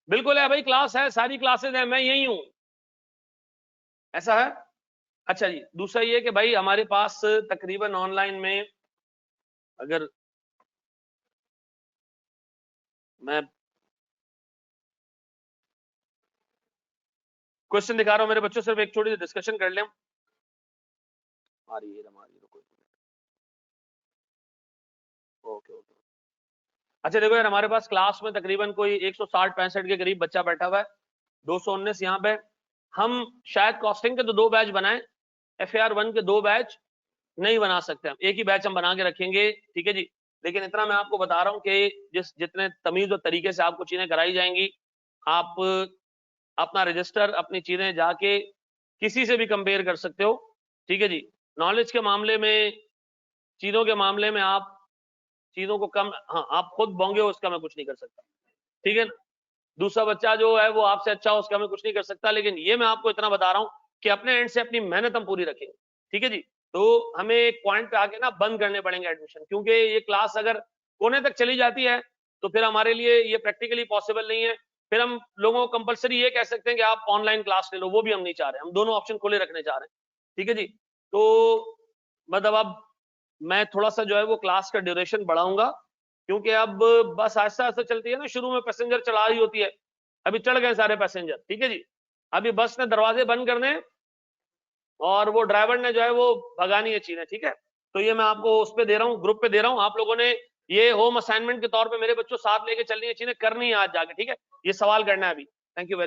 बिल्कुल है भाई, क्लास है, सारी क्लासेस है, मैं यही हूं। ऐसा है? अच्छा जी, दूसरा ये कि भाई हमारे पास तकरीबन ऑनलाइन में, अगर मैं क्वेश्चन दिखा रहा हूं मेरे बच्चों, सिर्फ एक छोटी सी डिस्कशन कर लें हम। Okay okay. अच्छा देखो यार, हमारे पास क्लास में तकरीबन कोई 160-65 के करीब बच्चा बैठा हुआ है, 219 यहाँ पे। हम शायद कॉस्टिंग के तो 2 बैच बनाए, FAR1 के 2 बैच नहीं बना सकते हम, एक ही बैच हम बना के रखेंगे, ठीक है जी। लेकिन इतना मैं आपको बता रहा हूँ कि जितने तमीज और तरीके से आपको चीजें कराई जाएंगी, आप अपना रजिस्टर, अपनी चीजें जाके किसी से भी कंपेयर कर सकते हो, ठीक है जी। नॉलेज के मामले में, चीजों के मामले में आप चीजों को कम, हाँ आप खुद बोंगे हो, उसका मैं कुछ नहीं कर सकता, ठीक है ना। दूसरा बच्चा जो है वो आपसे अच्छा हो, उसका मैं कुछ नहीं कर सकता, लेकिन ये मैं आपको इतना बता रहा हूँ कि अपने एंड से अपनी मेहनत हम पूरी रखेंगे, ठीक है जी। तो हमें एक पॉइंट पे आके ना बंद करने पड़ेंगे एडमिशन, क्योंकि ये क्लास अगर कोने तक चली जाती है तो फिर हमारे लिए ये प्रैक्टिकली पॉसिबल नहीं है। फिर हम लोगों को कंपलसरी ये कह सकते हैं कि आप ऑनलाइन क्लास ले लो, वो भी हम नहीं चाह रहे, हम दोनों ऑप्शन खुले रखने चाह रहे हैं, ठीक है जी। तो मतलब अब मैं थोड़ा सा जो है वो क्लास का ड्यूरेशन बढ़ाऊंगा, क्योंकि अब बस आहिस्ता आहिस्ता चलती है ना, शुरू में पैसेंजर चढ़ा रही होती है, अभी चढ़ गए सारे पैसेंजर, ठीक है जी। अभी बस ने दरवाजे बंद करने और वो ड्राइवर ने जो है वो भगानी है चीजें, ठीक है। तो ये मैं आपको उस पे दे रहा हूँ, ग्रुप पे दे रहा हूँ, आप लोगों ने ये होम असाइनमेंट के तौर पे मेरे बच्चों साथ लेके चलनी है, चीजें करनी है आज जाके, ठीक है। ये सवाल करना है अभी। Thank you very much.